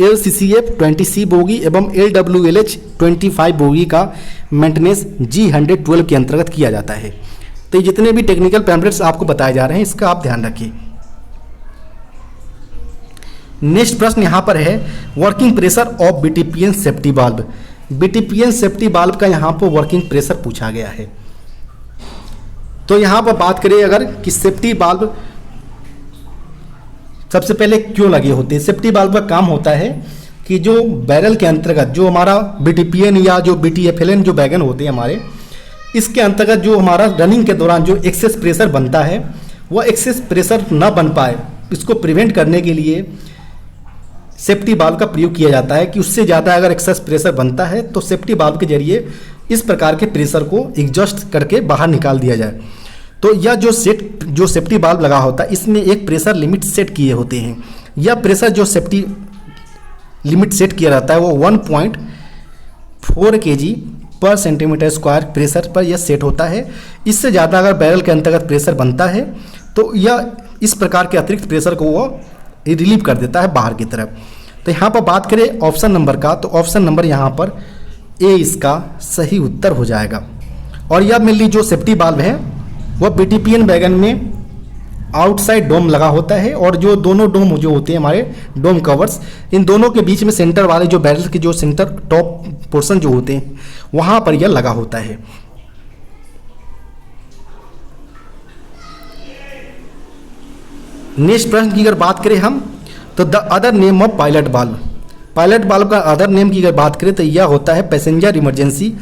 LCCF 20C बोगी एवं LWLH 25 बोगी का मेंटेनेंस G112 के अंतर्गत किया जाता है। तो ये जितने भी टेक्निकल पैम्पलेट्स आपको बताए जा रहे हैं इसका आप ध्यान रखिए। नेक्स्ट प्रश्न यहाँ पर है, working pressure of BTPN safety valve. BTPN safety valve का यहाँ पर वर्किंग प्रेशर पूछा गया है। तो यहाँ पर बात करें अगर कि सेफ्टी वाल्व सबसे पहले क्यों लगे होते हैं। सेफ्टी वाल्व का काम होता है कि जो बैरल के अंतर्गत जो हमारा BTPN या जो BTFLN जो वैगन होते हैं हमारे, इसके अंतर्गत जो हमारा रनिंग के दौरान जो एक्सेस प्रेशर बनता है वह एक्सेस प्रेशर न बन पाए, इसको प्रिवेंट करने के लिए सेफ्टी वाल्व का प्रयोग किया जाता है कि उससे ज़्यादा अगर एक्सेस प्रेशर बनता है तो सेफ्टी वाल्व के जरिए इस प्रकार के प्रेशर को एग्जॉस्ट करके बाहर निकाल दिया जाए। तो यह जो सेफ्टी वाल्व लगा होता है इसमें एक प्रेशर लिमिट सेट किए होते हैं। यह प्रेशर जो सेफ्टी लिमिट सेट किया रहता है वो 1.4 kg पर सेंटीमीटर स्क्वायर प्रेशर पर यह सेट होता है। इससे ज़्यादा अगर बैरल के अंतर्गत प्रेशर बनता है तो यह इस प्रकार के अतिरिक्त प्रेशर को वो रिलीव कर देता है बाहर की तरफ। तो यहाँ पर बात करें ऑप्शन नंबर का, तो ऑप्शन नंबर यहाँ पर ए इसका सही उत्तर हो जाएगा। और यह मेनली जो सेफ्टी वाल्व है वह BTPN वैगन में आउटसाइड डोम लगा होता है, और जो दोनों डोम जो होते हैं हमारे डोम कवर्स, इन दोनों के बीच में सेंटर वाले जो बैरल के जो सेंटर टॉप पोर्शन जो होते हैं वहाँ पर यह लगा होता है। नेक्स्ट प्रश्न की अगर बात करें हम तो the other name of pilot valve. Pilot valve का अदर नेम की अगर बात करें तो यह होता है passenger emergency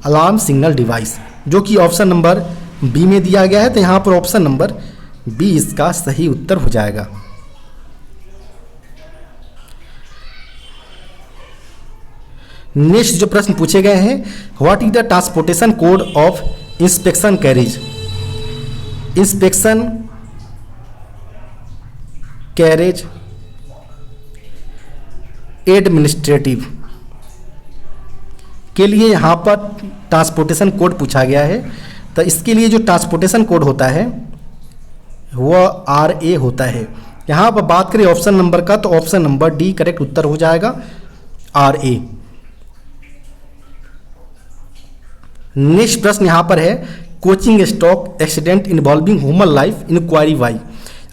alarm signal device, जो कि ऑप्शन नंबर बी में दिया गया है। तो यहाँ पर ऑप्शन नंबर बी इसका सही उत्तर हो जाएगा। नेक्स्ट जो प्रश्न पूछे गए हैं, what is the transportation code of inspection carriage. Inspection carriage administrative के लिए यहाँ पर ट्रांसपोर्टेशन कोड पूछा गया है। तो इसके लिए जो ट्रांसपोर्टेशन कोड होता है वह RA होता है। यहाँ पर बात करें ऑप्शन नंबर का तो ऑप्शन नंबर डी करेक्ट उत्तर हो जाएगा, RA। नेक्स्ट प्रश्न यहाँ पर है, coaching stock accident involving human life inquiry by.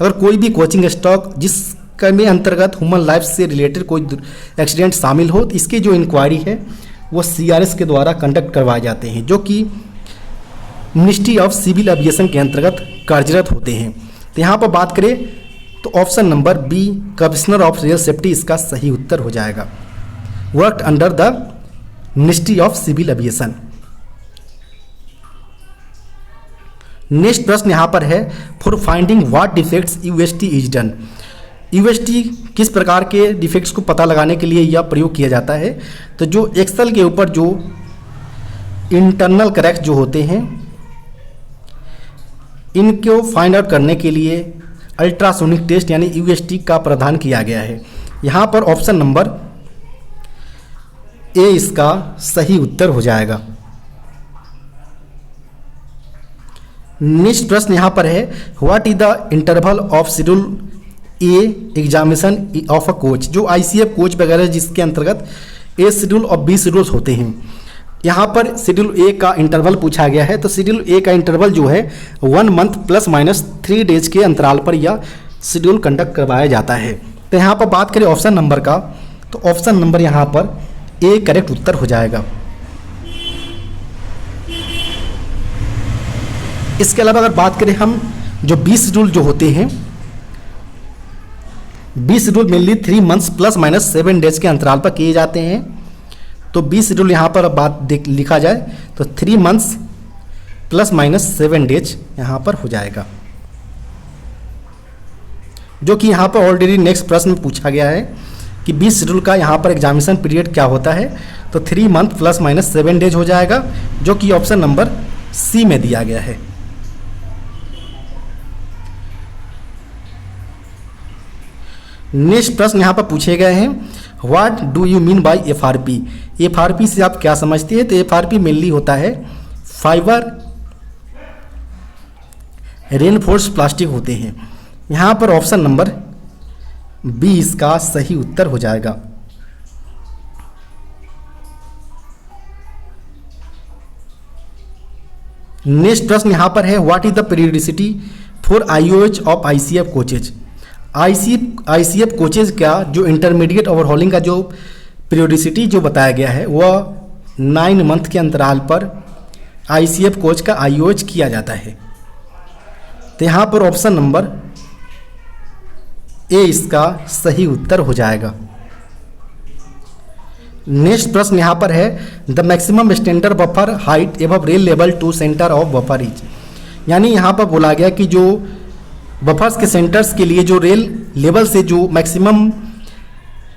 अगर कोई भी कोचिंग स्टॉक जिस में अंतर्गत ह्यूमन लाइफ से रिलेटेड कोई एक्सीडेंट शामिल हो तो इसकी जो इंक्वायरी है वो CRS के द्वारा कंडक्ट करवाए जाते हैं, जो कि मिनिस्ट्री ऑफ सिविल एविएशन के अंतर्गत कार्यरत होते हैं। तो यहाँ पर बात करें तो option number B commissioner of rail safety इसका सही उत्तर हो जाएगा। Worked under the ministry of civil aviation. Next प्रश्न यहाँ पर है for finding what defects UST is done. UST किस प्रकार के डिफेक्ट्स को पता लगाने के लिए यह प्रयोग किया जाता है। तो जो एक्सेल के ऊपर जो इंटरनल करेक्ट जो होते हैं इनको फाइंड आउट करने के लिए अल्ट्रासोनिक टेस्ट यानी UST का प्रावधान किया गया है। यहाँ पर ऑप्शन नंबर ए इसका सही उत्तर हो जाएगा। नेक्स्ट प्रश्न यहाँ पर है what is the interval of schedule A examination of a coach. जो ICF कोच वगैरह जिसके अंतर्गत ए शेड्यूल और बी शेड्यूल्स होते हैं, यहाँ पर शेड्यूल ए का इंटरवल पूछा गया है। तो शेड्यूल ए का इंटरवल जो है 1 मंथ +- 3 डेज के अंतराल पर यह शेड्यूल कंडक्ट करवाया जाता है। तो यहाँ पर बात करें ऑप्शन नंबर का, तो ऑप्शन नंबर यहाँ पर ए करेक्ट उत्तर हो जाएगा। इसके अलावा अगर बात करें हम जो बी शेड्यूल जो होते हैं, B schedule mainly 3 months +- 7 days के अंतराल पर किए जाते हैं। तो बी शेड्यूल यहाँ पर लिखा जाए तो 3 मंथ्स +- 7 डेज यहाँ पर हो जाएगा, जो कि यहाँ पर ऑलरेडी नेक्स्ट प्रश्न में पूछा गया है कि बी शेड्यूल का यहाँ पर एग्जामिनेशन पीरियड क्या होता है। तो 3 मंथ +- 7 डेज हो जाएगा, जो कि ऑप्शन नंबर सी में दिया गया है। नेक्स्ट प्रश्न यहाँ पर पूछे गए हैं what do you mean bye FRP। FRP से आप क्या समझते हैं। तो FRP मेनली होता है फाइबर रेनफोर्स प्लास्टिक होते हैं। यहाँ पर ऑप्शन नंबर बी इसका सही उत्तर हो जाएगा। नेक्स्ट प्रश्न यहाँ पर है what is the periodicity for IOH of ICF coaches. ICF coaches का जो इंटरमीडिएट ओवरहॉलिंग का जो पीरियडिसिटी जो बताया गया है वह 9 मंथ के अंतराल पर ICF कोच का IOH किया जाता है। तो यहाँ पर ऑप्शन नंबर ए इसका सही उत्तर हो जाएगा। नेक्स्ट प्रश्न यहाँ पर है the maximum standard buffer height above rail level to centre of buffer is. यानी यहाँ पर बोला गया कि जो बफर्स के सेंटर्स के लिए जो रेल लेवल से जो मैक्सिमम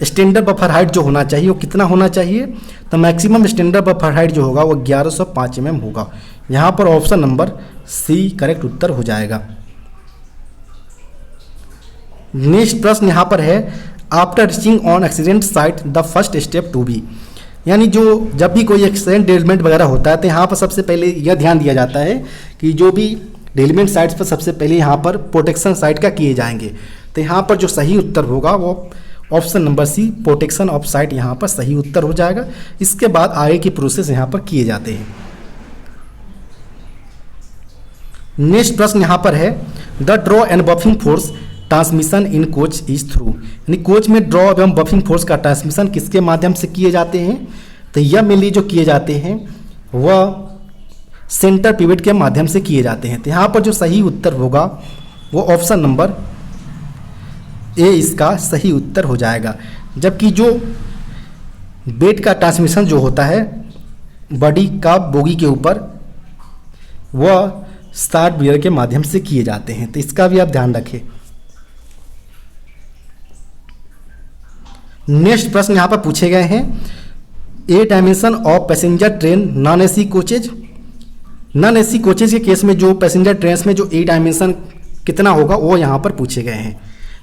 स्टैंडर्ड बफर हाइट जो होना चाहिए वो कितना होना चाहिए। तो मैक्सिमम स्टैंडर्ड बफर हाइट जो होगा वो 1105 mm होगा। यहाँ पर ऑप्शन नंबर सी करेक्ट उत्तर हो जाएगा। नेक्स्ट प्रश्न यहाँ पर है after reaching on accident site the first step to be. यानी जो जब भी कोई एक्सीडेंट डेवलपमेंट वगैरह होता है तो यहाँ पर सबसे पहले यह ध्यान दिया जाता है कि जो भी डेवलपमेंट साइट्स पर सबसे पहले यहाँ पर प्रोटेक्शन साइट का किए जाएंगे। तो यहाँ पर जो सही उत्तर होगा वो option number C protection of site यहाँ पर सही उत्तर हो जाएगा। इसके बाद आगे की प्रोसेस यहाँ पर किए जाते हैं। नेक्स्ट प्रश्न यहाँ पर है the draw and buffing force transmission in coach is through. यानी कोच में ड्रॉ एवं बफिंग फोर्स का ट्रांसमिशन किसके माध्यम से किए जाते हैं। तो यह मेनली जो किए जाते हैं वह सेंटर पिवट के माध्यम से किए जाते हैं। तो यहाँ पर जो सही उत्तर होगा वो ऑप्शन नंबर ए इसका सही उत्तर हो जाएगा। जबकि जो बेट का ट्रांसमिशन जो होता है बॉडी का बोगी के ऊपर वह स्टार्ट बियर के माध्यम से किए जाते हैं। तो इसका भी आप ध्यान रखें। नेक्स्ट प्रश्न यहाँ पर पूछे गए हैं a dimension of passenger train non AC coaches. Non AC coaches के केस में जो पैसेंजर ट्रेन में जो ए डायमेंशन कितना होगा वो यहाँ पर पूछे गए हैं।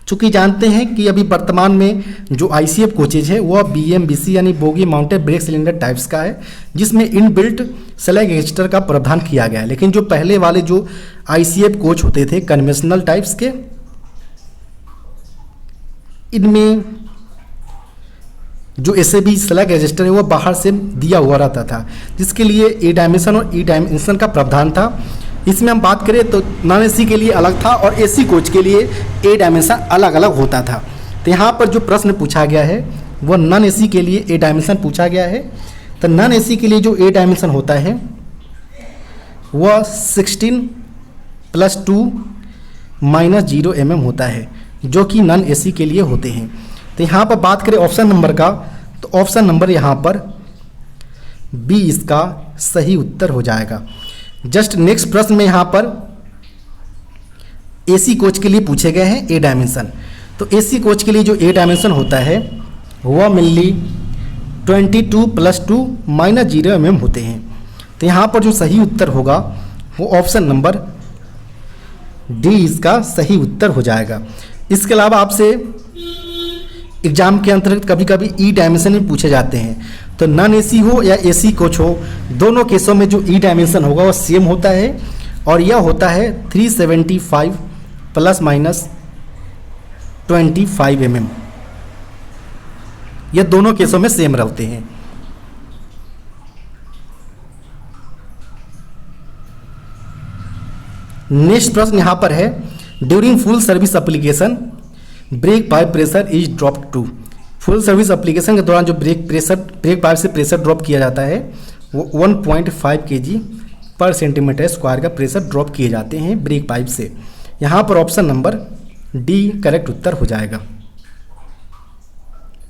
चूँकि जानते हैं कि अभी वर्तमान में जो ICF कोचेज है वह BMBC यानी bogie mounted brake cylinder types का है, जिसमें इनबिल्ट स्लैग एग्जिस्टर का प्रावधान किया गया है। लेकिन जो पहले वाले जो ICF कोच होते थे कन्वेंशनल टाइप्स के, इनमें जो SAB स्लैग रजिस्टर है वो बाहर से दिया हुआ रहता था, जिसके लिए ए डायमेंशन और ई डायमेंशन का प्रावधान था। इसमें हम बात करें तो नॉन AC के लिए अलग था और AC कोच के लिए ए डायमेंशन अलग अलग होता था। तो यहाँ पर जो प्रश्न पूछा गया है वो नॉन एसी के लिए ए डायमेंशन पूछा गया है। तो नॉन एसी के लिए जो ए डायमेंशन होता है वह 16 + 2 - 0 mm होता है, जो कि नॉन एसी के लिए होते हैं। तो यहाँ पर बात करें ऑप्शन नंबर का, तो ऑप्शन नंबर यहाँ पर बी इसका सही उत्तर हो जाएगा। जस्ट नेक्स्ट प्रश्न में यहाँ पर एसी कोच के लिए पूछे गए हैं ए डायमेंशन। तो एसी कोच के लिए जो ए डायमेंशन होता है वह मेनली 22 + 2 - 0 mm होते हैं। तो यहाँ पर जो सही उत्तर होगा वो ऑप्शन नंबर डी इसका सही उत्तर हो जाएगा। इसके अलावा आपसे एग्जाम के अंतर्गत कभी कभी ई डायमेंशन भी पूछे जाते हैं। तो नॉन एसी हो या एसी कोच हो, दोनों केसों में जो ई डायमेंशन होगा वो सेम होता है और यह होता है 375 ± 25 mm। यह दोनों केसों में सेम रहते हैं। नेक्स्ट प्रश्न यहाँ पर है, during full service application brake pipe pressure is dropped to. Full service application के दौरान जो ब्रेक पाइप से प्रेशर ड्रॉप किया जाता है वो 1.5 kg पर सेंटीमीटर स्क्वायर का प्रेशर ड्रॉप किए जाते हैं ब्रेक पाइप से। यहाँ पर ऑप्शन नंबर डी करेक्ट उत्तर हो जाएगा।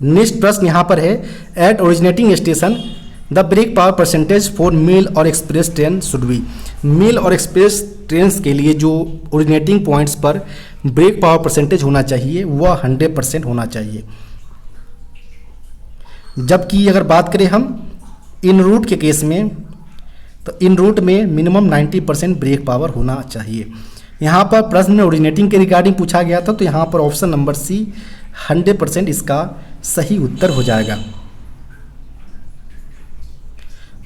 नेक्स्ट प्रश्न यहाँ पर है, at originating station the break power percentage for mail और express train should be. Mail और एक्सप्रेस ट्रेन के लिए जो ओरिजिनेटिंग पॉइंट्स पर ब्रेक पावर परसेंटेज होना चाहिए वह 100% होना चाहिए। जबकि अगर बात करें हम इन रूट के केस में, तो इन रूट में मिनिमम 90% ब्रेक पावर होना चाहिए। यहाँ पर प्रश्न में ओरिजिनेटिंग के रिगार्डिंग पूछा गया था, तो यहाँ पर ऑप्शन नंबर सी 100% इसका सही उत्तर हो जाएगा।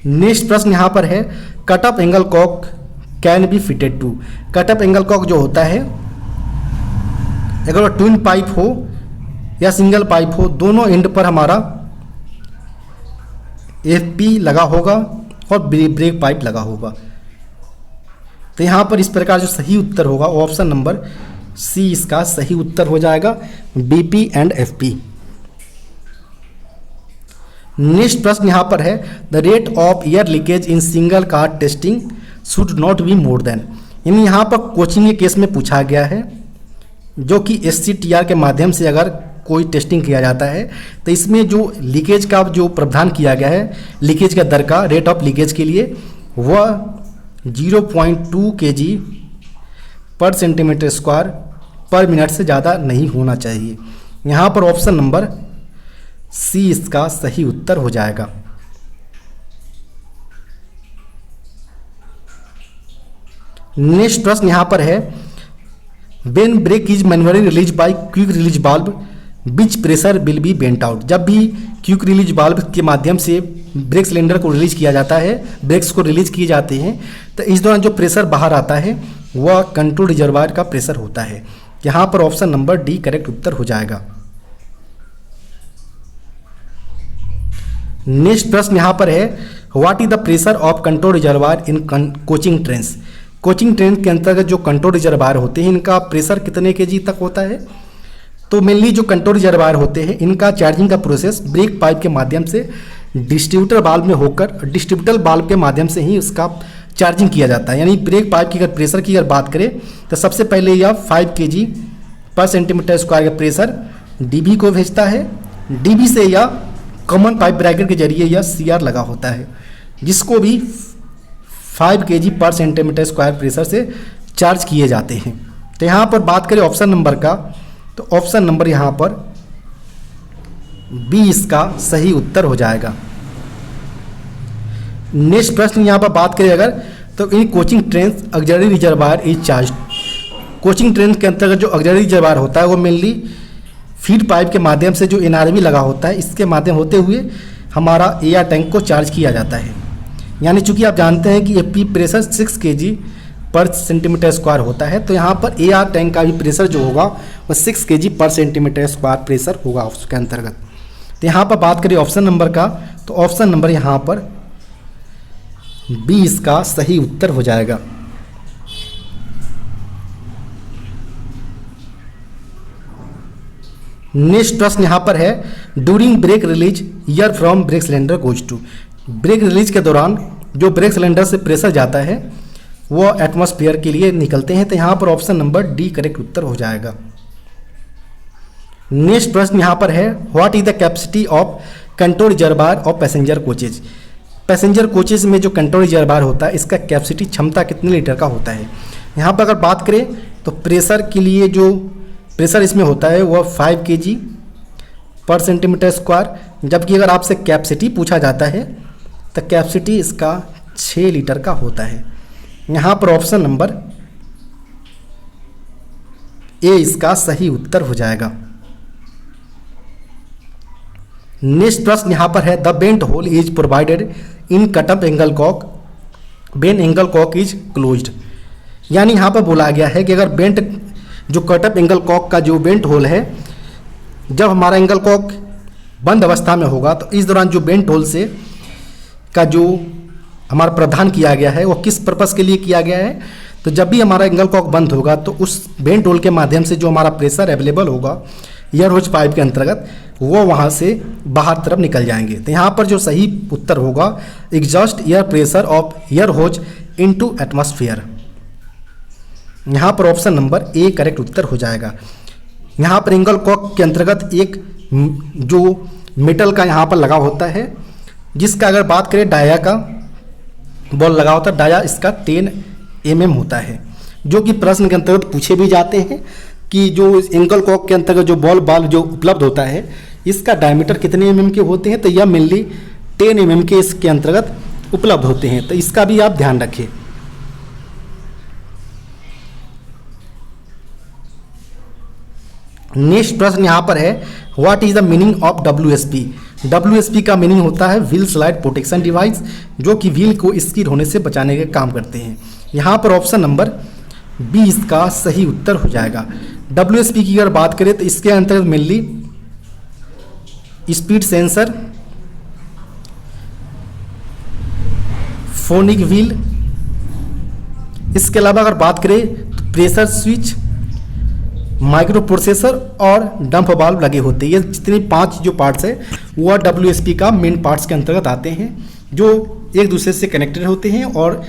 नेक्स्ट प्रश्न यहाँ पर है, cut off angle cock can be fitted to. Cut off angle cock जो होता है, अगर वो ट्विन पाइप हो या सिंगल पाइप हो, दोनों एंड पर हमारा FP लगा होगा और ब्रेक पाइप लगा होगा। तो यहाँ पर इस प्रकार जो सही उत्तर होगा ऑप्शन नंबर सी इसका सही उत्तर हो जाएगा, BP एंड FP। नेक्स्ट प्रश्न यहाँ पर है, the rate of air leakage in single car testing should not be more than. यानी यहाँ पर कोचिंग के केस में पूछा गया है, जो कि SCTR के माध्यम से अगर कोई टेस्टिंग किया जाता है तो इसमें जो लीकेज का जो प्रावधान किया गया है, लीकेज का दर का रेट ऑफ लीकेज के लिए वह 0.2 kg पर सेंटीमीटर स्क्वायर पर मिनट से ज़्यादा नहीं होना चाहिए। यहाँ पर ऑप्शन नंबर सी इसका सही उत्तर हो जाएगा। नेक्स्ट प्रश्न यहाँ पर है, when brake is manually release by quick release valve which pressure will be vent out. जब भी क्विक रिलीज वाल्व के माध्यम से ब्रेक सिलेंडर को रिलीज किया जाता है, ब्रेक्स को रिलीज किए जाते हैं, तो इस दौरान जो प्रेशर बाहर आता है वह कंट्रोल रिजर्वायर का प्रेशर होता है। यहाँ पर ऑप्शन नंबर डी करेक्ट उत्तर हो जाएगा। नेक्स्ट प्रश्न यहाँ पर है, what is the pressure of control reservoir in coaching trains. Coaching train के अंतर्गत जो कंट्रोल रिजर्वायर होते हैं इनका प्रेशर कितने kg तक होता है। तो मेनली जो कंट्रोल रिजर्वायर होते हैं इनका चार्जिंग का प्रोसेस ब्रेक पाइप के माध्यम से डिस्ट्रीब्यूटर वाल्व में होकर डिस्ट्रीब्यूटर वाल्व के माध्यम से ही उसका चार्जिंग किया जाता है। यानी ब्रेक पाइप की अगर प्रेशर की अगर बात करें तो सबसे पहले यह 5 kg पर सेंटीमीटर स्क्वायर का प्रेशर DB को भेजता है। DB से यह कॉमन पाइप ब्रैकेट के जरिए यह CR लगा होता है, जिसको भी 5 kg पर सेंटीमीटर स्क्वायर प्रेशर से चार्ज किए जाते हैं। तो यहाँ पर बात करें ऑप्शन नंबर का, तो ऑप्शन नंबर यहाँ पर बी इसका सही उत्तर हो जाएगा। नेक्स्ट प्रश्न यहाँ पर बात करें अगर, तो in coaching train auxiliary reservoir is charge. Coaching train के अंतर्गत जो ऑक्सिलरी रिजर्वायर होता है वो मेनली फीड पाइप के माध्यम से जो NRV लगा होता है इसके माध्यम होते हुए हमारा एयर टैंक को चार्ज किया जाता है। यानी चूंकि आप जानते हैं कि FP प्रेशर 6 kg पर सेंटीमीटर स्क्वायर होता है, तो यहाँ पर एयर टैंक का भी प्रेशर जो होगा वो 6 kg पर सेंटीमीटर स्क्वायर प्रेशर होगा उसके अंतर्गत। तो यहाँ पर बात करें ऑप्शन नंबर का, तो ऑप्शन नंबर यहाँ पर बी इसका सही उत्तर हो जाएगा। नेक्स्ट प्रश्न यहाँ पर है, during brake release air from brake cylinder goes to. Brake release के दौरान जो ब्रेक सिलेंडर से प्रेशर जाता है वो एटमॉस्फेयर के लिए निकलते हैं। तो यहाँ पर ऑप्शन नंबर डी करेक्ट उत्तर हो जाएगा। नेक्स्ट प्रश्न यहाँ पर है, what is the capacity of control reservoir of passenger coaches. Passenger coaches में जो कंट्रोल रिजर्वायर होता है इसका कैपेसिटी क्षमता कितने लीटर का होता है। यहाँ पर अगर बात करें तो प्रेशर के लिए जो प्रेशर इसमें होता है वह 5 kg पर सेंटीमीटर स्क्वायर, जबकि अगर आपसे कैपेसिटी पूछा जाता है तो कैपेसिटी इसका 6 लीटर का होता है। यहाँ पर ऑप्शन नंबर ए इसका सही उत्तर हो जाएगा। नेक्स्ट प्रश्न यहाँ पर है, the vent hole is provided in cutoff angle cock when angle cock is closed. यानी यहाँ पर बोला गया है कि अगर बेंट जो कटअप एंगल कॉक का जो बेंट होल है, जब हमारा एंगल कॉक बंद अवस्था में होगा तो इस दौरान जो बेंट होल से का जो हमारा प्रावधान किया गया है वो किस पर्पस के लिए किया गया है। तो जब भी हमारा एंगल कॉक बंद होगा तो उस बेंट होल के माध्यम से जो हमारा प्रेशर अवेलेबल होगा एयर होज पाइप के अंतर्गत वो वहाँ से बाहर तरफ निकल जाएंगे। तो यहाँ पर जो सही उत्तर होगा, exhaust air pressure of air hose into atmosphere. यहाँ पर ऑप्शन नंबर ए करेक्ट उत्तर हो जाएगा। यहाँ पर एंगल कॉक के अंतर्गत एक जो मेटल का यहाँ पर लगा होता है, जिसका अगर बात करें डाया का बॉल लगा होता है, डाया इसका 10 mm होता है, जो कि प्रश्न के अंतर्गत पूछे भी जाते हैं कि जो एंगल कॉक के अंतर्गत जो बॉल जो उपलब्ध होता है इसका डायमीटर कितने mm के होते हैं। तो यह मेनली 10 mm के इसके अंतर्गत उपलब्ध होते हैं, तो इसका भी आप ध्यान रखें। नेक्स्ट प्रश्न यहाँ पर है, what is the meaning of WSP। WSP का मीनिंग होता है व्हील स्लाइड प्रोटेक्शन डिवाइस, जो कि व्हील को स्किड होने से बचाने का काम करते हैं। यहाँ पर ऑप्शन नंबर बी इसका सही उत्तर हो जाएगा। WSP की अगर बात करें तो इसके अंतर्गत mainly speed sensor, phonic wheel, इसके अलावा अगर बात करें तो प्रेशर स्विच, माइक्रो प्रोसेसर और डंप वाल्व लगे होते हैं। ये जितने 5 जो पार्ट्स है वह WSP का मेन पार्ट्स के अंतर्गत आते हैं, जो एक दूसरे से कनेक्टेड होते हैं और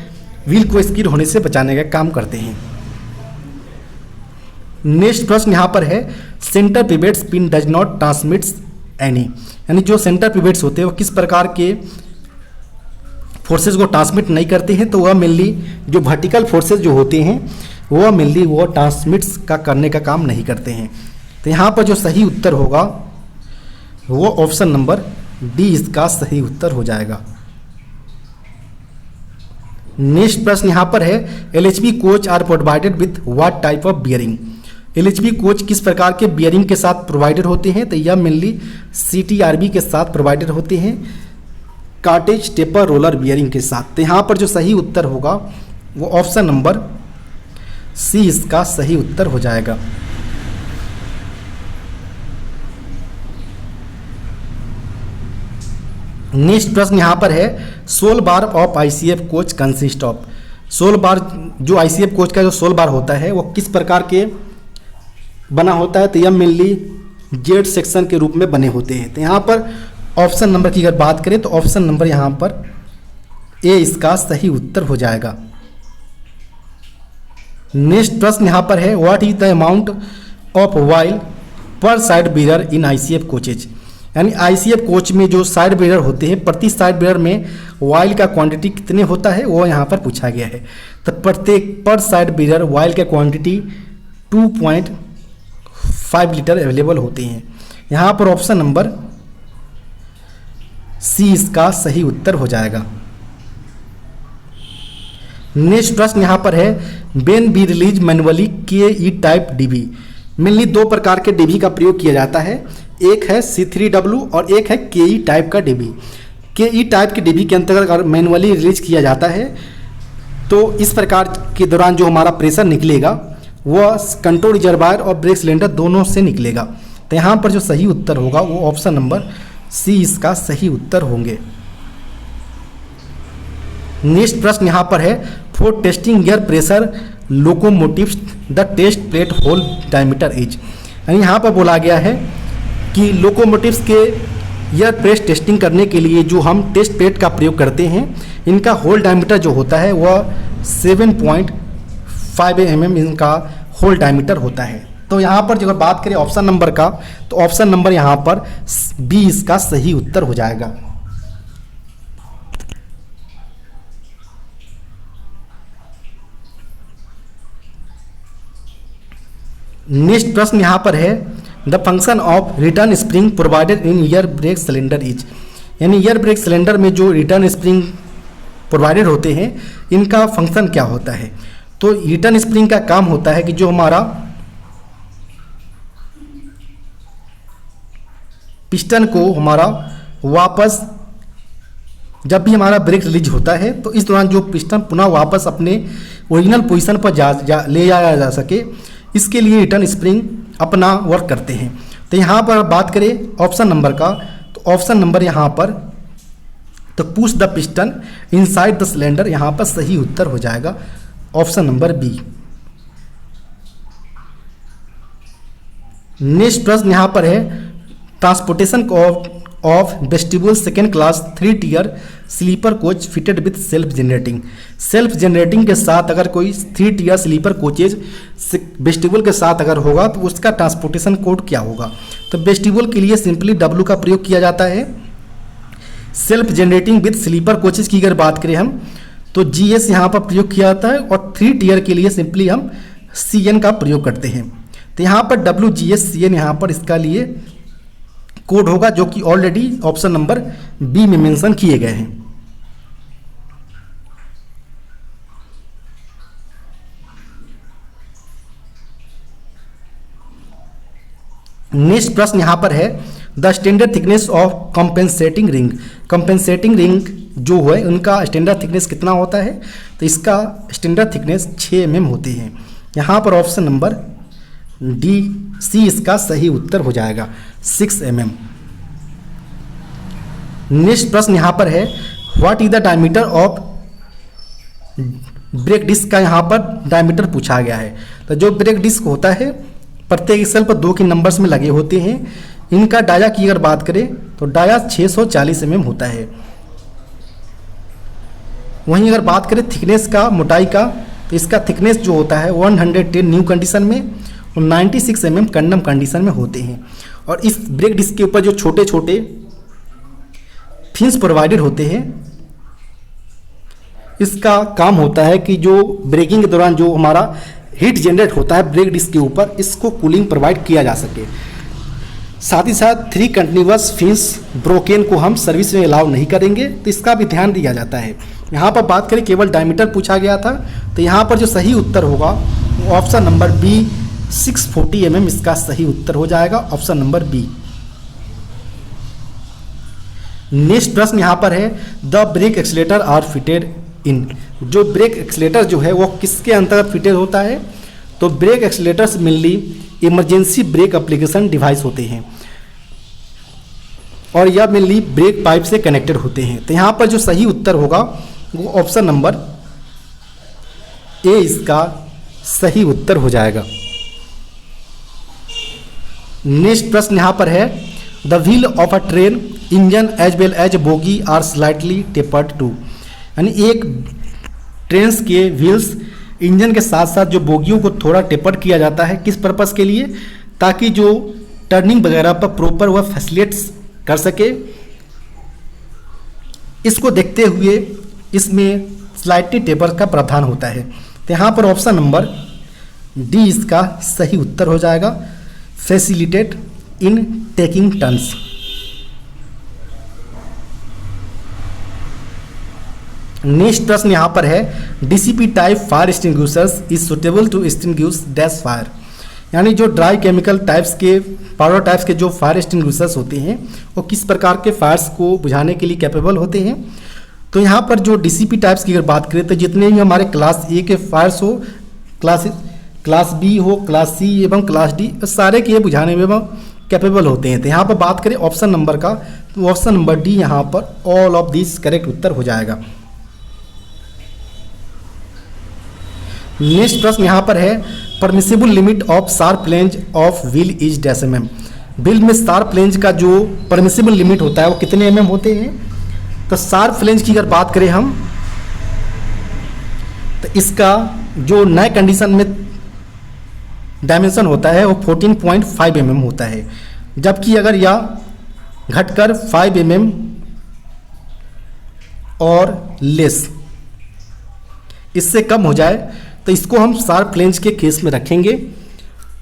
व्हील को स्किड होने से बचाने का काम करते हैं। नेक्स्ट प्रश्न यहाँ पर है, centre pivots pin does not transmits any. यानी जो सेंटर पिवेट्स होते हैं वो किस प्रकार के फोर्सेस को ट्रांसमिट नहीं करते हैं। तो वह मेनली जो वर्टिकल फोर्सेस जो होते हैं वह मेनली वो ट्रांसमिट्स का करने का काम नहीं करते हैं। तो यहाँ पर जो सही उत्तर होगा वो ऑप्शन नंबर डी इसका सही उत्तर हो जाएगा। नेक्स्ट प्रश्न यहाँ पर है, LHB coach are provided with what type of bearing. LHB coach किस प्रकार के बियरिंग के साथ प्रोवाइडेड होते हैं। तो यह मेनली CTRB के साथ प्रोवाइडेड होते हैं, कार्टेज टेपर रोलर बियरिंग के साथ। तो यहाँ पर जो सही उत्तर होगा वो ऑप्शन नंबर सी इसका सही उत्तर हो जाएगा। नेक्स्ट प्रश्न यहाँ पर है, 16 bar of ICF coach consist of. 16 bar जो ICF कोच का जो 16 बार होता है वो किस प्रकार के बना होता है। तो यह मेनली जेड सेक्शन के रूप में बने होते हैं। तो यहाँ पर ऑप्शन नंबर की अगर बात करें तो ऑप्शन नंबर यहाँ पर ए इसका सही उत्तर हो जाएगा। नेक्स्ट प्रश्न यहाँ पर है, what is the amount of oil per side mirror in ICF coaches. यानी ICF कोच में जो साइड मिरर होते हैं, प्रति साइड मिरर में ऑयल का क्वांटिटी कितने होता है वो यहाँ पर पूछा गया है। तो प्रत्येक पर साइड मिरर ऑयल का क्वांटिटी 2.5 लीटर अवेलेबल होते हैं। यहाँ पर ऑप्शन नंबर सी इसका सही उत्तर हो जाएगा। नेक्स्ट प्रश्न यहाँ पर है, Ben be release manually KE type DB। Mainly 2 प्रकार के DB का प्रयोग किया जाता है, एक है C3W और एक है KE टाइप का DB। KE टाइप के DB के अंतर्गत अगर मैनुअली रिलीज किया जाता है तो इस प्रकार के दौरान जो हमारा प्रेशर निकलेगा वह कंट्रोल रिजर्वायर और ब्रेक सिलेंडर दोनों से निकलेगा। तो यहाँ पर जो सही उत्तर होगा वो ऑप्शन नंबर सी इसका सही उत्तर होंगे। नेक्स्ट प्रश्न यहाँ पर है, for testing air pressure locomotives the test plate hole diameter is. यानी यहाँ पर बोला गया है कि लोकोमोटिव्स के एयर प्रेस टेस्टिंग करने के लिए जो हम टेस्ट प्लेट का प्रयोग करते हैं, इनका होल डायमीटर जो होता है वह 7.5 mm इनका होल डायमीटर होता है। तो यहाँ पर जो अगर बात करें ऑप्शन नंबर का, तो ऑप्शन नंबर यहाँ पर बी इसका सही उत्तर हो जाएगा। नेक्स्ट प्रश्न यहाँ पर है the function of return spring provided in air brake cylinder is, यानी एयर ब्रेक सिलेंडर में जो रिटर्न स्प्रिंग प्रोवाइडेड होते हैं इनका फंक्शन क्या होता है। तो रिटर्न स्प्रिंग का काम होता है कि जो हमारा पिस्टन को हमारा वापस, जब भी हमारा ब्रेक रिलीज होता है तो इस दौरान जो पिस्टन पुनः वापस अपने ओरिजिनल पोजीशन पर ले जाया जा सके, इसके लिए रिटर्न स्प्रिंग अपना वर्क करते हैं। तो यहाँ पर बात करें ऑप्शन नंबर का, तो ऑप्शन नंबर यहाँ पर तो push the piston inside the cylinder, यहाँ पर सही उत्तर हो जाएगा ऑप्शन नंबर बी। नेक्स्ट प्रश्न यहाँ पर है transportation of vestibule second class 3 tier sleeper coach fitted with self generating के साथ अगर कोई 3 टियर स्लीपर कोचेज वेस्टिबुल के साथ अगर होगा तो उसका ट्रांसपोर्टेशन कोड क्या होगा। तो वेस्टिबुल के लिए सिंपली W का प्रयोग किया जाता है। Self generating with sleeper coaches की अगर बात करें हम तो GS यहाँ पर प्रयोग किया जाता है, और 3 टियर के लिए सिंपली हम CN का प्रयोग करते हैं। तो यहाँ पर WGSCN यहाँ पर इसका लिए कोड होगा, जो कि ऑलरेडी ऑप्शन नंबर बी में मेंशन किए गए हैं। नेक्स्ट प्रश्न यहाँ पर है the standard thickness of compensating ring. Compensating ring जो है उनका स्टैंडर्ड थिकनेस कितना होता है। तो इसका स्टैंडर्ड थिकनेस 6 mm होती है। यहाँ पर ऑप्शन नंबर सी इसका सही उत्तर हो जाएगा 6 mm। नेक्स्ट प्रश्न यहाँ पर है what is the diameter of brake disc का यहाँ पर डायमीटर पूछा गया है। तो जो ब्रेक डिस्क होता है प्रत्येक एक्सल पर 2 के नंबर्स में लगे होते हैं। इनका डाया की अगर बात करें तो डाया 640 mm होता है। वहीं अगर बात करें थिकनेस का, मोटाई का, तो इसका थिकनेस जो होता है 110 न्यू कंडीशन में और 96 mm कंडम कंडीशन में होते हैं। और इस ब्रेक डिस्क के ऊपर जो छोटे छोटे फिन्स प्रोवाइडेड होते हैं, इसका काम होता है कि जो ब्रेकिंग के दौरान जो हमारा हीट जनरेट होता है ब्रेक डिस्क के ऊपर, इसको कूलिंग प्रोवाइड किया जा सके। साथ ही साथ 3 कंटिन्यूअस फिन्स ब्रोकेन को हम सर्विस में अलाउ नहीं करेंगे, तो इसका भी ध्यान दिया जाता है। यहाँ पर बात करें केवल डायमीटर पूछा गया था, तो यहाँ पर जो सही उत्तर होगा वो ऑप्शन नंबर बी 640 mm इसका सही उत्तर हो जाएगा, ऑप्शन नंबर बी। नेक्स्ट प्रश्न यहाँ पर है the brake accelerator are fitted in. जो ब्रेक एक्सीलेटर जो है वो किसके अंतर्गत फिटेड होता है। तो brake accelerators mainly emergency brake application device होते हैं और यह मेनली ब्रेक पाइप से कनेक्टेड होते हैं। तो यहाँ पर जो सही उत्तर होगा वो ऑप्शन नंबर ए इसका सही उत्तर हो जाएगा। नेक्स्ट प्रश्न यहाँ पर है the wheel of a train engine as well as bogie are slightly tapered to. यानी एक ट्रेन के व्हील्स इंजन के साथ साथ जो बोगियों को थोड़ा टेपर्ड किया जाता है, किस पर्पस के लिए, ताकि जो टर्निंग वगैरह पर प्रॉपर वह फैसिलिटेट कर सके। इसको देखते हुए इसमें स्लाइटली टेपर का प्रावधान होता है। तो यहाँ पर ऑप्शन नंबर डी इसका सही उत्तर हो जाएगा, facilitate in taking turns. Next प्रश्न यहाँ पर है DCP type fire extinguishers is suitable to extinguish dash fire. यानी जो ड्राई केमिकल टाइप्स के, पाउडर टाइप्स के जो फायर एक्सटिंग्विशर्स होते हैं वो किस प्रकार के फायर्स को बुझाने के लिए कैपेबल होते हैं। तो यहाँ पर जो डीसीपी टाइप्स की अगर बात करें तो जितने भी हमारे क्लास ए के फायर्स हो, क्लास बी हो, क्लास सी एवं क्लास डी, सारे के बुझाने में कैपेबल होते हैं। तो यहाँ पर बात करें ऑप्शन नंबर का, तो ऑप्शन नंबर डी यहाँ पर ऑल ऑफ दिस करेक्ट उत्तर हो जाएगा। नेक्स्ट प्रश्न यहाँ पर है permissible limit of sharp range of wheel is dash mm। Wheel में शार्प फ्लेंज का जो परमिसिबल लिमिट होता है वो कितने mm होते हैं? तो शार्प फ्लेंज की अगर बात करें हम, तो इसका जो नए कंडीशन में डायमेंशन होता है वो 14.5 mm होता है, जबकि अगर यह घटकर 5 mm और लेस इससे कम हो जाए तो इसको हम शार्प फ्लेंज के केस में रखेंगे।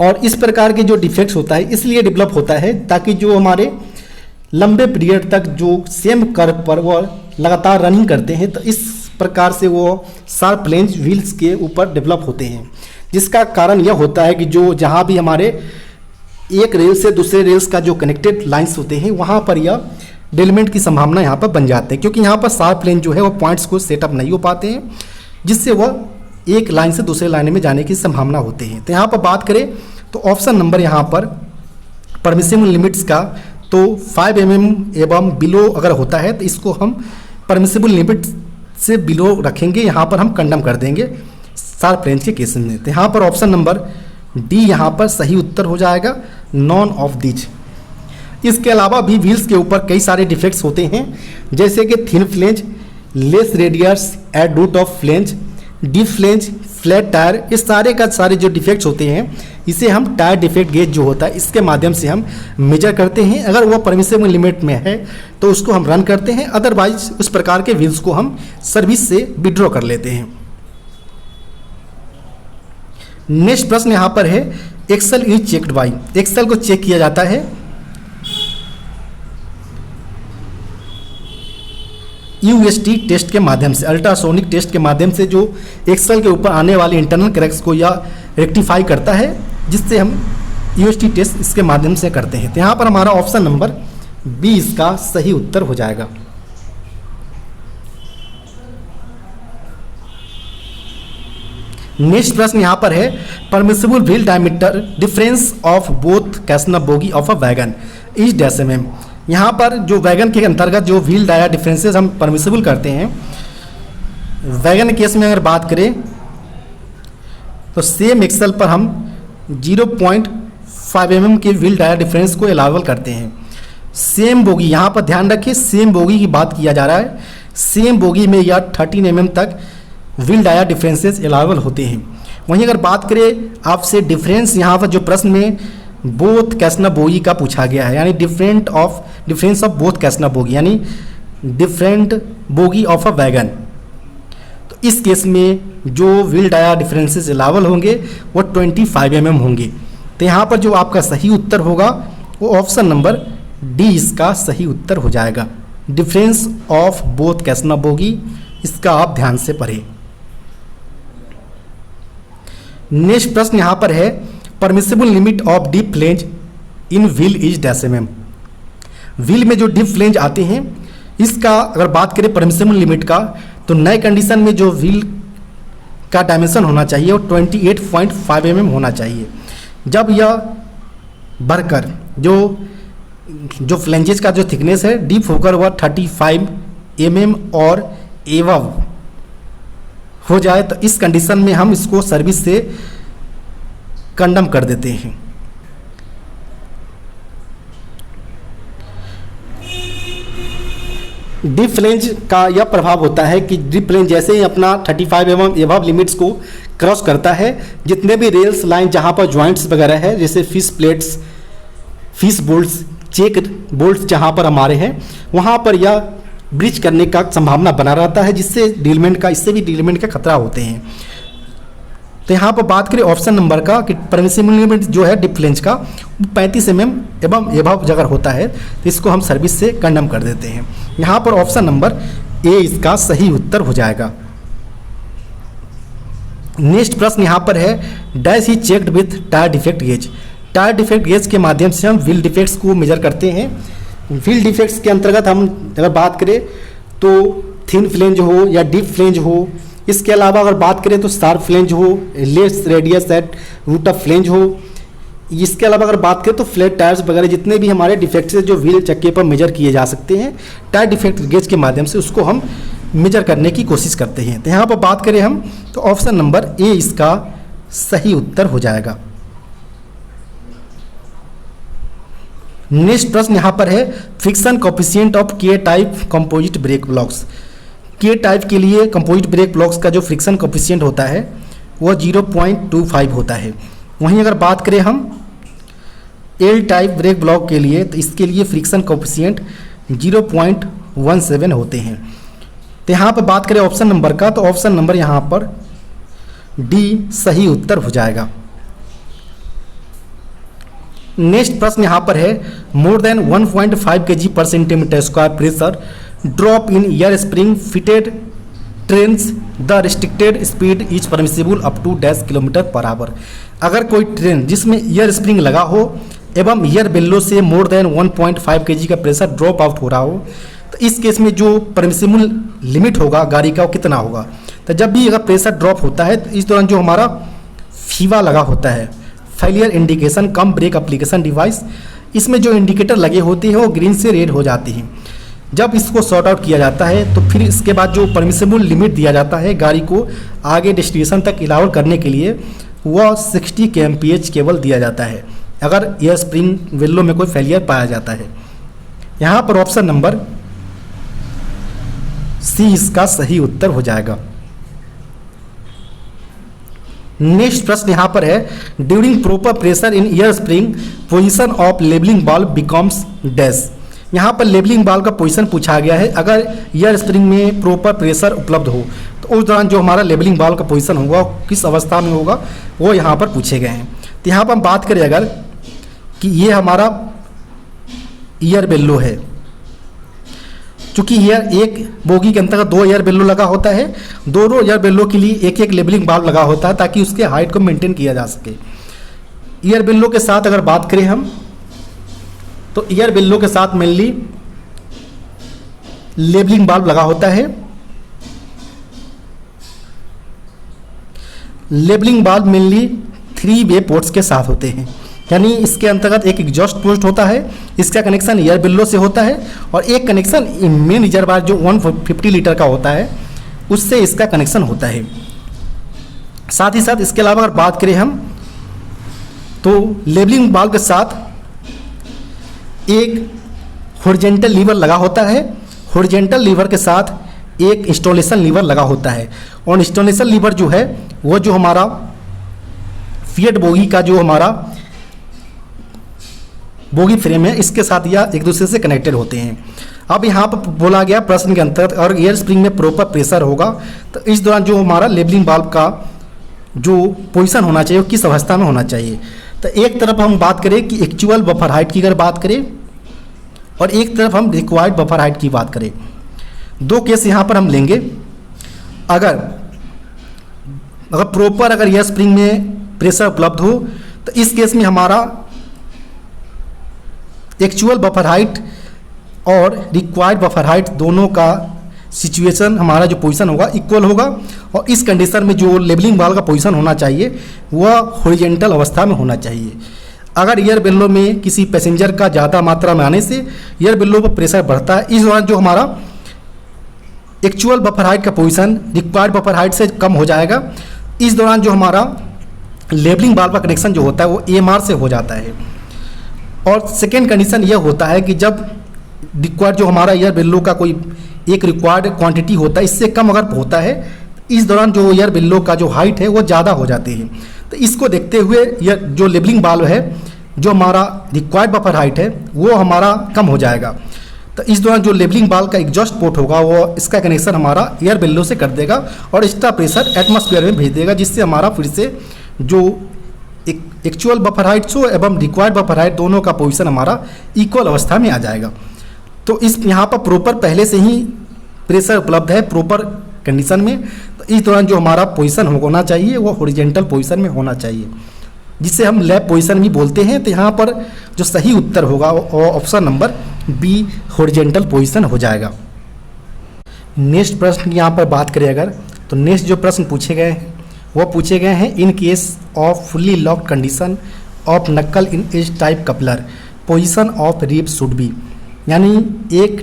और इस प्रकार के जो डिफेक्ट्स होता है इसलिए डेवलप होता है ताकि जो हमारे लंबे पीरियड तक जो सेम कर्व पर वो लगातार रनिंग करते हैं, तो इस प्रकार से वो शार्प फ्लेंज व्हील्स के ऊपर डेवलप होते हैं, जिसका कारण यह होता है कि जो जहाँ भी हमारे एक रेल से दूसरे रेल्स का जो कनेक्टेड लाइंस होते हैं वहाँ पर यह डेलमेंट की संभावना यहाँ पर बन जाते हैं, क्योंकि यहाँ पर शार्प फ्लेंज जो है वो पॉइंट्स को सेटअप नहीं हो पाते हैं, जिससे वह एक लाइन से दूसरे लाइन में जाने की संभावना होती है। तो यहाँ पर बात करें तो ऑप्शन नंबर यहाँ पर परमिसिबल लिमिट्स का तो 5 mm एवं बिलो अगर होता है तो इसको हम परमिसिबल लिमिट से बिलो रखेंगे, यहाँ पर हम कंडम कर देंगे शार्प फ्लेंज के केस में। तो यहाँ पर ऑप्शन नंबर डी यहाँ पर सही उत्तर हो जाएगा, नॉन ऑफ दीज। इसके अलावा भी व्हील्स के ऊपर कई सारे डिफेक्ट्स होते हैं, जैसे कि thin flange, less radius at root of flange, deep flange, flat tyre, इस सारे का सारे जो डिफेक्ट्स होते हैं इसे हम टायर डिफेक्ट गेज जो होता है इसके माध्यम से हम मेजर करते हैं। अगर वो परमिसिबल लिमिट में है तो उसको हम रन करते हैं, अदरवाइज उस प्रकार के व्हील्स को हम सर्विस से विड्रॉ कर लेते हैं। नेक्स्ट प्रश्न यहाँ पर है, axle is checked by, axle को चेक किया जाता है यूएसटी टेस्ट के माध्यम से, अल्ट्रासोनिक टेस्ट के माध्यम से जो एक्सेल के ऊपर आने वाले इंटरनल क्रैक्स को या रेक्टिफाई करता है, जिससे हम यूएसटी टेस्ट इसके माध्यम से करते हैं। तो यहाँ पर हमारा ऑप्शन नंबर बी इसका सही उत्तर हो जाएगा। नेक्स्ट प्रश्न यहाँ पर है, permissible wheel diameter difference of both Casnub bogie of a wagon is dash mm। यहाँ पर जो वैगन के अंतर्गत जो व्हील डाया डिफरेंसेस हम परमिसिबल करते हैं, वैगन केस में अगर बात करें तो सेम एक्सेल पर हम 0.5 mm के व्हील डाया डिफरेंस को अलाउबल करते हैं। सेम बोगी, यहाँ पर ध्यान रखिए सेम बोगी की बात किया जा रहा है, सेम बोगी में या 13 mm तक व्हील डाया डिफरेंसेस अलाउबल होते हैं। वहीं अगर बात करें आपसे डिफरेंस, यहाँ पर जो प्रश्न में बोथ कैसना बोगी का पूछा गया है, यानी difference of both Casnub bogie, यानी different bogie of a wagon, तो इस केस में जो व्हील डाया डिफरेंसेस अलाउबल होंगे वो 25 mm होंगे। तो यहाँ पर जो आपका सही उत्तर होगा वो ऑप्शन नंबर डी इसका सही उत्तर हो जाएगा, difference of both Casnub bogie. इसका आप ध्यान से पढ़ें। नेक्स्ट प्रश्न यहाँ पर है, permissible limit of deep flange in wheel is dash mm। Wheel में जो डीप फ्लेंज आते हैं इसका अगर बात करें परमिसिबल लिमिट का, तो नए कंडीशन में जो व्हील का डायमेंशन होना चाहिए वो 28.5 mm होना चाहिए। जब यह बढ़कर जो फ्लेंजेस का जो थिकनेस है डीप होकर वह 35 mm और एवव हो जाए तो इस कंडीशन में हम इसको सर्विस से कंडम कर देते हैं। डीप फ्लेंज का यह प्रभाव होता है कि डीप फ्लेंज जैसे ही अपना 35 mm एबव लिमिट्स को क्रॉस करता है, जितने भी रेल्स लाइन जहां पर जॉइंट्स वगैरह है, जैसे fish plates, fish bolts, check bolts जहां पर हमारे हैं, वहां पर यह ब्रिज करने का संभावना बना रहता है, जिससे डीलमेंट का, इससे भी डीलमेंट का खतरा होते हैं। तो यहाँ पर बात करें ऑप्शन नंबर का कि परमिसिबल लिमिट जो है डीप फ्लेंज का 35 mm एवं एबव अगर होता है तो इसको हम सर्विस से कंडम कर देते हैं। यहाँ पर ऑप्शन नंबर ए इसका सही उत्तर हो जाएगा। नेक्स्ट प्रश्न यहाँ पर है, dash he checked with tyre defect gauge. Tyre defect gauge के माध्यम से हम व्हील डिफेक्ट्स को मेजर करते हैं। व्हील डिफेक्ट्स के अंतर्गत हम अगर बात करें तो थिन फ्लेंज हो या डीप फ्लेंज हो, इसके अलावा अगर बात करें तो शार्प फ्लेंज हो, less radius at root of flange हो, इसके अलावा अगर बात करें तो फ्लैट टायर्स वगैरह जितने भी हमारे डिफेक्ट्स हैं जो व्हील चक्के पर मेजर किए जा सकते हैं, टायर डिफेक्ट गेज के माध्यम से उसको हम मेजर करने की कोशिश करते हैं। तो यहाँ पर बात करें हम तो ऑप्शन नंबर ए इसका सही उत्तर हो जाएगा। नेक्स्ट प्रश्न यहाँ पर है फ्रिक्शन कोफिशिएंट ऑफ के टाइप कंपोजिट ब्रेक ब्लॉक्स। के टाइप के लिए कंपोजिट ब्रेक ब्लॉक्स का जो फ्रिक्शन कोफिशिएंट होता है वो 0.25 होता है। वहीं अगर बात करें हम एल टाइप ब्रेक ब्लॉक के लिए तो इसके लिए फ्रिक्शन कोफिशिएंट 0.17 होते हैं। तो यहाँ पर बात करें ऑप्शन नंबर का, तो ऑप्शन नंबर यहाँ पर डी सही उत्तर हो जाएगा। नेक्स्ट प्रश्न यहाँ पर है मोर देन 1.5 kg पर centimetre square pressure drop in air spring fitted trains the restricted speed is permissible up to dash kilometre per hour. अगर कोई ट्रेन जिसमें एयर स्प्रिंग लगा हो एवं एयर बेल्लो से मोर देन 1.5 kg का प्रेशर ड्रॉप आउट हो रहा हो तो इस केस में जो परमिसिबल लिमिट होगा गाड़ी का वो कितना होगा। तो जब भी अगर प्रेशर ड्रॉप होता है तो इस दौरान जो हमारा फीवा लगा होता है, फेलियर इंडिकेशन कम ब्रेक एप्लीकेशन डिवाइस, इसमें जो इंडिकेटर लगे होते हैं वो ग्रीन से रेड हो जाती हैं। जब इसको सॉर्ट आउट किया जाता है तो फिर इसके बाद जो परमिसिबल लिमिट दिया जाता है गाड़ी को आगे डेस्टिनेशन तक अलाउ करने के लिए वह 60 kmph केवल दिया जाता है अगर एयर स्प्रिंग वेल्लो में कोई फेलियर पाया जाता है। यहाँ पर ऑप्शन नंबर सी इसका सही उत्तर हो जाएगा। नेक्स्ट प्रश्न यहाँ पर है during proper pressure in air spring position of levelling बाल्ब बिकम्स डैश। यहाँ पर लेबलिंग बाल्ब का पोजीशन पूछा गया है। अगर एयर स्प्रिंग में प्रॉपर प्रेशर उपलब्ध हो तो उस दौरान जो हमारा लेबलिंग बाल्ब का पोजीशन होगा किस अवस्था में होगा वो यहाँ पर पूछे गए हैं। तो यहाँ पर हम बात करें अगर कि ये हमारा एयर बेल्लो है, चूँकि एयर एक बोगी के अंतर्गत 2 एयर बेल्लो लगा होता है, दोनों एयर बेल्लो के लिए एक एक लेबलिंग बाल्ब लगा होता है ताकि उसके हाइट को मेंटेन किया जा सके। एयर बेल्लो के साथ अगर बात करें हम तो एयर बेल्लो के साथ मेनली लेबलिंग बाल्ब लगा होता है। लेबलिंग बाल्ब मेनली 3 वे पोर्ट्स के साथ होते हैं, यानी इसके अंतर्गत एक एग्जॉस्ट पोस्ट होता है, इसका कनेक्शन एयर बेल्लो से होता है और एक कनेक्शन मेन रिजर्वायर जो 150 लीटर का होता है उससे इसका कनेक्शन होता है। साथ ही साथ इसके अलावा अगर बात करें हम तो लेबलिंग बाल्ब के साथ एक हॉरिजॉन्टल लीवर लगा होता है, हॉरिजॉन्टल लीवर के साथ एक इंस्टॉलेशन लीवर लगा होता है और इंस्टॉलेशन लीवर जो है वो जो हमारा फिएट बोगी का जो हमारा बोगी फ्रेम है इसके साथ या एक दूसरे से कनेक्टेड होते हैं। अब यहाँ पर बोला गया प्रश्न के अंतर्गत और एयर स्प्रिंग में प्रॉपर प्रेशर होगा तो इस दौरान जो हमारा लेबलिंग बाल्ब का जो पोजीशन होना चाहिए वो किस अवस्था में होना चाहिए। तो एक तरफ हम बात करें कि एक्चुअल बफर हाइट की अगर बात करें और एक तरफ हम रिक्वायर्ड बफर हाइट की बात करें, दो केस यहाँ पर हम लेंगे। अगर प्रॉपर अगर एयर स्प्रिंग में प्रेशर उपलब्ध हो तो इस केस में हमारा एक्चुअल बफर हाइट और रिक्वायर्ड बफर हाइट दोनों का सिचुएशन हमारा जो पोजीशन होगा इक्वल होगा और इस कंडीशन में जो लेबलिंग बाल्ब का पोजीशन होना चाहिए वह हॉरिजॉन्टल अवस्था में होना चाहिए। अगर एयर बेल्लो में किसी पैसेंजर का ज़्यादा मात्रा में आने से एयर बेल्लो पर प्रेशर बढ़ता है, इस दौरान जो हमारा एक्चुअल बफर हाइट का पोजीशन रिक्वायर्ड बफर हाइट से कम हो जाएगा। इस दौरान जो हमारा लेबलिंग बाल्ब का कनेक्शन जो होता है वो AMR से हो जाता है। और सेकेंड कंडीशन यह होता है कि जब रिक्वायर्ड जो हमारा एयर बेल्लो का कोई एक रिक्वायर्ड क्वांटिटी होता है इससे कम अगर होता है इस दौरान जो एयर बेल्लो का जो हाइट है वो ज़्यादा हो जाती है। तो इसको देखते हुए यह जो लेबलिंग बाल्ब है जो हमारा रिक्वायर्ड बफर हाइट है वो हमारा कम हो जाएगा। तो इस दौरान जो लेबलिंग बाल्ब का एग्जॉस्ट पोर्ट होगा वो इसका कनेक्शन हमारा एयर बेल्लो से कर देगा और एक्स्ट्रा प्रेशर एटमॉस्फेयर में भेज देगा, जिससे हमारा फिर से जो एक्चुअल बफर हाइट हो एवं रिक्वायर्ड बफर हाइट दोनों का पोजीशन हमारा इक्वल अवस्था में आ जाएगा। तो इस यहाँ पर प्रॉपर पहले से ही प्रेशर उपलब्ध है प्रॉपर कंडीशन में, तो इस दौरान जो हमारा पोजीशन होना चाहिए वो हॉरिजॉन्टल पोजीशन में होना चाहिए, जिसे हम लैब पोजीशन भी बोलते हैं। तो यहाँ पर जो सही उत्तर होगा वो option number B horizontal position हो जाएगा। नेक्स्ट प्रश्न की यहाँ पर बात करें अगर तो नेक्स्ट जो प्रश्न पूछे गए हैं वो पूछे गए हैं in case of fully locked condition of knuckle in H type coupler position of rib should be. यानी एक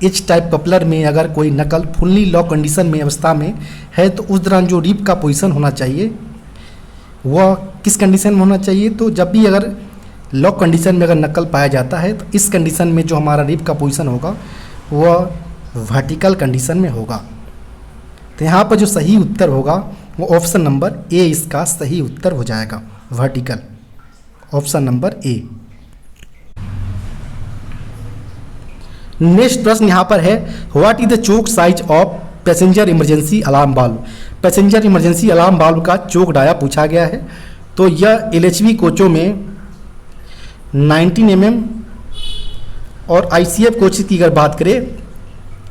एच टाइप कपलर में अगर कोई नकल फुल्ली लॉक कंडीशन में अवस्था में है तो उस दौरान जो रिब का पोजीशन होना चाहिए वह किस कंडीशन में होना चाहिए। तो जब भी अगर लॉक कंडीशन में अगर नक्कल पाया जाता है तो इस कंडीशन में जो हमारा रिब का पोजीशन होगा वह वर्टिकल कंडीशन में होगा। तो यहाँ पर जो सही उत्तर होगा वो ऑप्शन नंबर ए इसका सही उत्तर हो जाएगा, vertical, option number A. Next प्रश्न यहाँ पर है, what is the choke size of passenger emergency alarm valve. Passenger emergency alarm valve का चोक डाया पूछा गया है। तो यह LHV कोचों में 19 mm और ICF कोच की अगर बात करें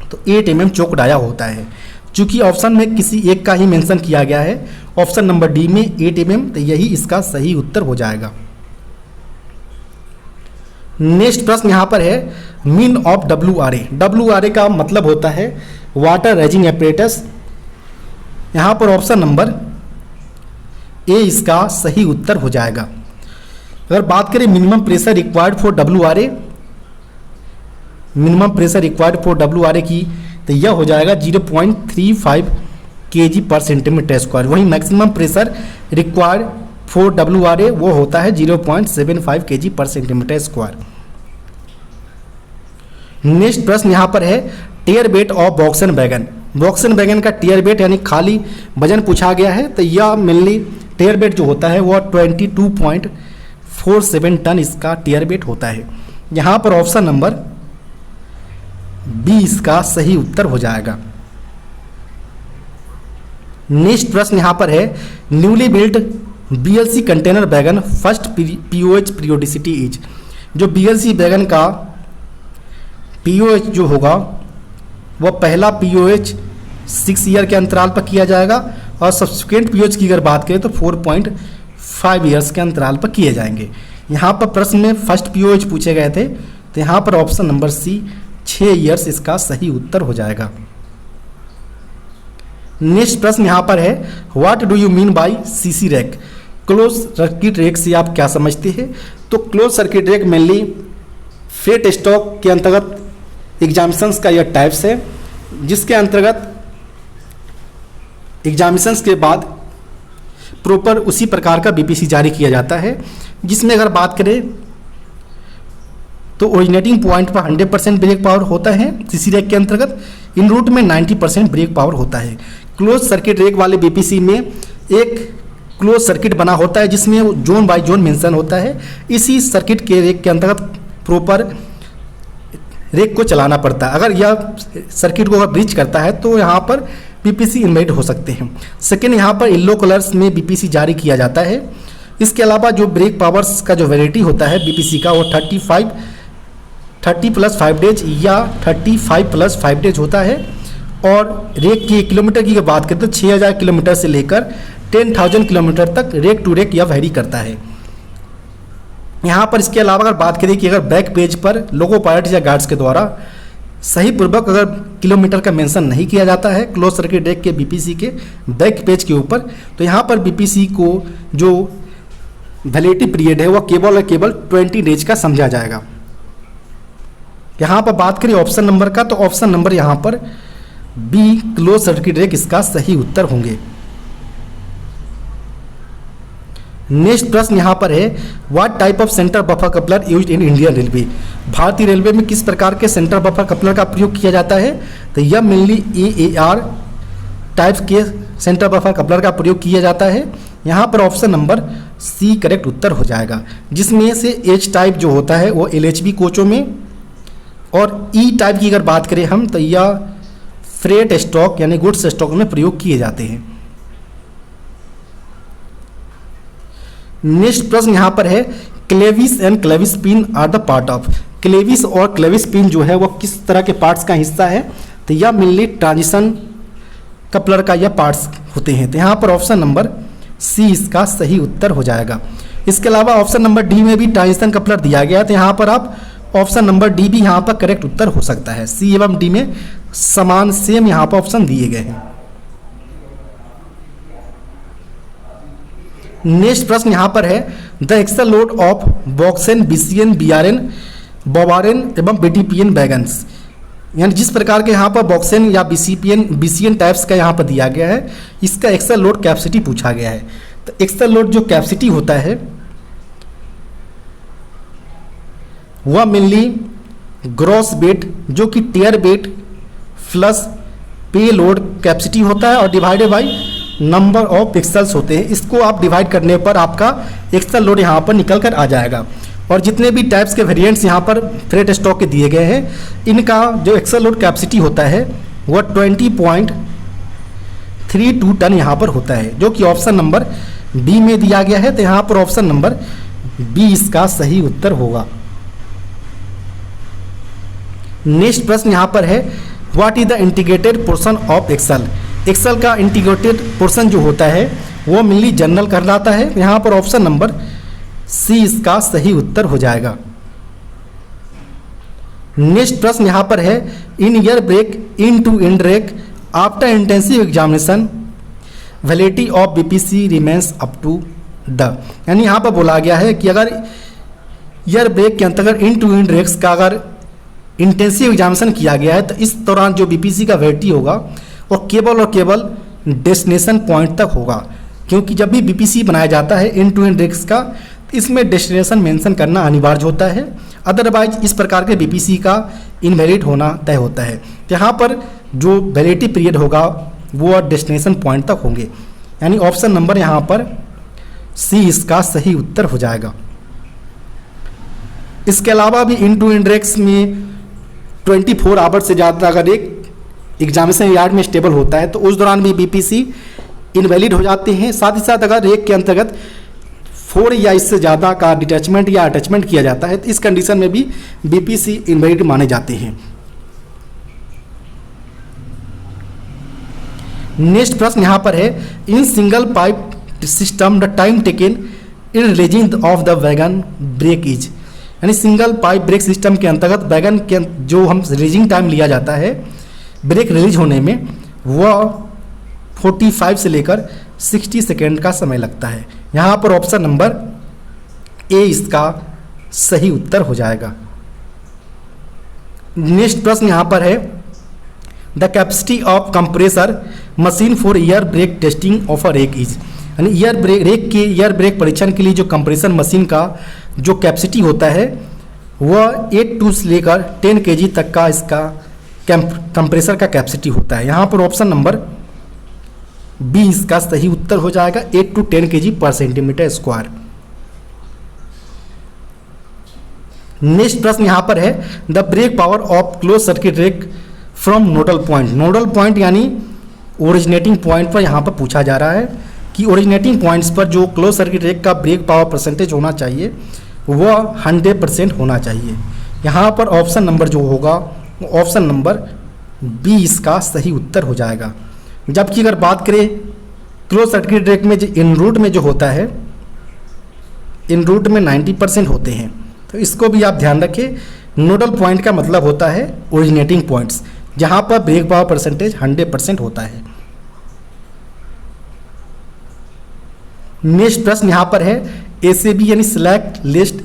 तो 8 mm चोक डाया होता है। चूँकि ऑप्शन में किसी एक का ही मेंशन किया गया है, ऑप्शन नंबर डी में 8 mm, तो यही इसका सही उत्तर हो जाएगा। नेक्स्ट प्रश्न यहाँ पर है, मीन ऑफ WRA। WRA का मतलब होता है वाटर रेजिंग एपरेटस। यहाँ पर ऑप्शन नंबर ए इसका सही उत्तर हो जाएगा। अगर बात करें minimum pressure required for WRA, minimum pressure required for WRA की, तो यह हो जाएगा 0.35 kg पर सेंटीमीटर स्क्वायर। वहीं maximum pressure required for WRA वो होता है 0.75 kg पर सेंटीमीटर स्क्वायर। नेक्स्ट प्रश्न यहाँ पर है, टेयर weight of BOXN wagon. BOXN wagon का टेयर वेट यानी खाली वजन पूछा गया है। तो यह मेनली टेयर वेट जो होता है वह 22.47 टन इसका टेयर वेट होता है। यहाँ पर ऑप्शन नंबर बी इसका सही उत्तर हो जाएगा। नेक्स्ट प्रश्न यहाँ पर है, newly built BLC container wagon first POH periodicity is. जो BLC वैगन का POH जो होगा वह पहला POH 6 ईयर के अंतराल पर किया जाएगा और सब्सिक्वेंट POH की अगर बात करें तो 4.5 ईयर्स के अंतराल पर किए जाएंगे। यहाँ पर प्रश्न में फर्स्ट POH पूछे गए थे, तो यहाँ पर ऑप्शन नंबर सी 6 ईयर्स इसका सही उत्तर हो जाएगा। नेक्स्ट प्रश्न यहाँ पर है, what do you mean by CC rake. Close circuit rake से आप क्या समझते हैं। तो close circuit rake mainly freight stock के अंतर्गत एग्जामिशंस का यह टाइप्स है, जिसके अंतर्गत एग्जामिशंस के बाद प्रॉपर उसी प्रकार का BPC जारी किया जाता है। जिसमें अगर बात करें तो ओरिजिनेटिंग पॉइंट पर 100% ब्रेक पावर होता है CC रैक के अंतर्गत, इन रूट में 90% ब्रेक पावर होता है। क्लोज सर्किट रैक वाले BPC में एक क्लोज सर्किट बना होता है जिसमें जोन बाय जोन मेंशन होता है। इसी सर्किट के रैक के अंतर्गत प्रॉपर रैक को चलाना पड़ता है। अगर यह सर्किट को अगर ब्रीच करता है तो यहाँ पर BPC इनवैलिड हो सकते हैं। सेकेंड, यहाँ पर येलो कलर्स में BPC जारी किया जाता है। इसके अलावा जो ब्रेक पावर्स का जो वैलिडिटी होता है BPC का वो 30 प्लस 5 डेज या 35 प्लस 5 डेज होता है। और रैक की किलोमीटर की बात करें तो 6000 किलोमीटर से लेकर 10,000 किलोमीटर तक रैक टू रैक यह वैरी करता है। यहाँ पर इसके अलावा अगर बात करें कि अगर बैक पेज पर लोगो पायलट या गार्ड्स के द्वारा सही पूर्वक अगर किलोमीटर का मेंशन नहीं किया जाता है क्लोज सर्किट रैक के BPC के बैक पेज के ऊपर, तो यहाँ पर BPC को जो वैलिडिटी पीरियड है वह केवल और केवल 20 डेज का समझा जाएगा। यहाँ पर बात करें ऑप्शन नंबर का, तो ऑप्शन नंबर यहाँ पर बी क्लोज सर्किट रैक इसका सही उत्तर होंगे। नेक्स्ट प्रश्न यहाँ पर है, what type of centre buffer coupler used in Indian railway. भारतीय रेलवे में किस प्रकार के सेंटर बफर कपलर का प्रयोग किया जाता है। तो यह मेनली AAR टाइप्स के सेंटर बफर कपलर का प्रयोग किया जाता है। यहाँ पर ऑप्शन नंबर सी करेक्ट उत्तर हो जाएगा, जिसमें से H टाइप जो होता है वो LHB कोचों में, और E टाइप की अगर बात करें हम तो यह फ्रेट स्टॉक यानी गुड्स स्टॉक में प्रयोग किए जाते हैं। नेक्स्ट प्रश्न यहाँ पर है, clevis and clevis pin are the part of. Clevis और क्लेविस पिन जो है वो किस तरह के पार्ट्स का हिस्सा है। तो यह मेनली ट्रांजिशन कपलर का यह पार्ट्स होते हैं। तो यहाँ पर ऑप्शन नंबर सी इसका सही उत्तर हो जाएगा। इसके अलावा ऑप्शन नंबर डी में भी ट्रांजिशन कपलर दिया गया है, तो यहाँ पर आप ऑप्शन नंबर डी भी यहाँ पर करेक्ट उत्तर हो सकता है। सी एवं डी में समान सेम यहाँ पर ऑप्शन दिए गए हैं। नेक्स्ट प्रश्न यहाँ पर है, the axle load of BOXN BCN BRN BOBRN एवं BTPN वैगन्स। यानी जिस प्रकार के यहाँ पर बॉक्सेन या BCN टाइप्स का यहाँ पर दिया गया है, इसका एक्सल लोड कैपेसिटी पूछा गया है। तो एक्सल लोड जो कैपेसिटी होता है वह मेनली ग्रॉस वेट जो कि टेयर वेट प्लस पे लोड कैपेसिटी होता है और divided by number of pixels होते हैं। इसको आप डिवाइड करने पर आपका एक्सल लोड यहाँ पर निकल कर आ जाएगा। और जितने भी टाइप्स के वेरिएंट्स यहाँ पर फ्रेट स्टॉक के दिए गए हैं, इनका जो एक्सल लोड कैपेसिटी होता है वह 20.32 टन यहाँ पर होता है, जो कि ऑप्शन नंबर बी में दिया गया है। तो यहाँ पर ऑप्शन नंबर बी इसका सही उत्तर होगा। नेक्स्ट प्रश्न यहाँ पर है, what is the integrated portion of axle. Axle का इंटीग्रेटेड पोर्शन जो होता है वो मेनली जनरल कहलाता है। यहाँ पर ऑप्शन नंबर सी इसका सही उत्तर हो जाएगा। नेक्स्ट प्रश्न यहाँ पर है, in air brake end to end brake after intensive examination validity of BPC remains up to the, यानी यहाँ पर बोला गया है कि अगर ईयर ब्रेक के अंतर्गत इन टू एंड ब्रेक्स का अगर इंटेंसिव एग्जामिनेशन किया गया है तो इस दौरान जो बीपीसी का वैलिडिटी होगा वो केवल और केवल डेस्टिनेशन पॉइंट तक होगा, क्योंकि जब भी बीपीसी बनाया जाता है इन टू एंड ब्रेक्स का, इसमें डेस्टिनेशन मेंशन करना अनिवार्य होता है। अदरवाइज इस प्रकार के बीपीसी का इनवैलिड होना तय होता है। यहाँ पर जो वैलिडिटी पीरियड होगा वो डेस्टिनेशन पॉइंट तक होंगे, यानी ऑप्शन नंबर यहाँ पर सी इसका सही उत्तर हो जाएगा। इसके अलावा भी इन टू इंडेक्स में 24 आवर से ज़्यादा अगर एक एग्जामिनेशन यार्ड में स्टेबल होता है तो उस दौरान भी बीपीसी इनवैलिड हो जाते हैं। साथ ही साथ अगर एक के अंतर्गत 4 या इससे ज़्यादा का डिटैचमेंट या अटैचमेंट किया जाता है तो इस कंडीशन में भी बीपीसी इनवैलिड माने जाते हैं। नेक्स्ट प्रश्न यहाँ पर है, in single pipe system the time taken in releasing of the wagon brake is, यानी सिंगल पाइप ब्रेक सिस्टम के अंतर्गत वैगन के जो हम रिलीजिंग टाइम लिया जाता है ब्रेक रिलीज होने में, वह 45 से लेकर 60 सेकेंड का समय लगता है। यहाँ पर ऑप्शन नंबर ए इसका सही उत्तर हो जाएगा। नेक्स्ट प्रश्न यहाँ पर है, the capacity of compressor machine for air brake testing of a rake is, यानी ईयर ब्रेक परीक्षण के लिए जो कंप्रेसर मशीन का जो कैपेसिटी होता है वह 8 टू से लेकर 10 kg तक का इसका कंप्रेसर का कैपेसिटी होता है। यहाँ पर ऑप्शन नंबर बी इसका सही उत्तर हो जाएगा, 8 टू 10 kg पर सेंटीमीटर स्क्वायर। नेक्स्ट प्रश्न यहाँ पर है, the break power off close circuit break from nodal point. Nodal point यानी ओरिजिनेटिंग पॉइंट पर यहाँ पर पूछा जा रहा है कि ओरिजिनेटिंग पॉइंट्स पर जो क्लोज सर्किट ब्रेक का ब्रेक पावर परसेंटेज होना चाहिए वह 100% होना चाहिए। यहाँ पर ऑप्शन नंबर जो होगा ऑप्शन नंबर बी इसका सही उत्तर हो जाएगा। जबकि अगर बात करें क्लोज सर्किट ब्रेक में जो इन रूट में जो होता है, इन रूट में 90% होते हैं, तो इसको भी आप ध्यान रखें। नोडल पॉइंट का मतलब होता है ओरिजिनेटिंग पॉइंट्स, जहाँ पर ब्रेक पावर परसेंटेज 100% होता है। नेक्स्ट प्रश्न यहाँ पर है, एसएबी यानी सिलेक्ट लिस्ट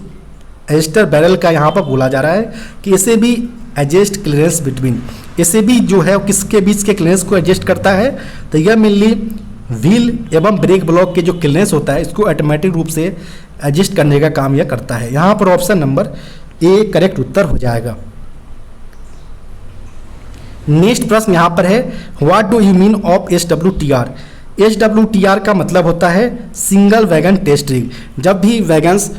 एडजस्टर बैरल का यहाँ पर बोला जा रहा है कि SAB adjust clearance between, SAB जो है किसके बीच के क्लियरेंस को एडजस्ट करता है, तो यह मेनली व्हील एवं ब्रेक ब्लॉक के जो क्लियरेंस होता है इसको ऑटोमेटिक रूप से एडजस्ट करने का काम यह करता है। यहाँ पर ऑप्शन नंबर ए करेक्ट उत्तर हो जाएगा। नेक्स्ट प्रश्न यहाँ पर है, what do you mean of SWTR। SWTR का मतलब होता है सिंगल वैगन टेस्ट रिग। जब भी वैगन्स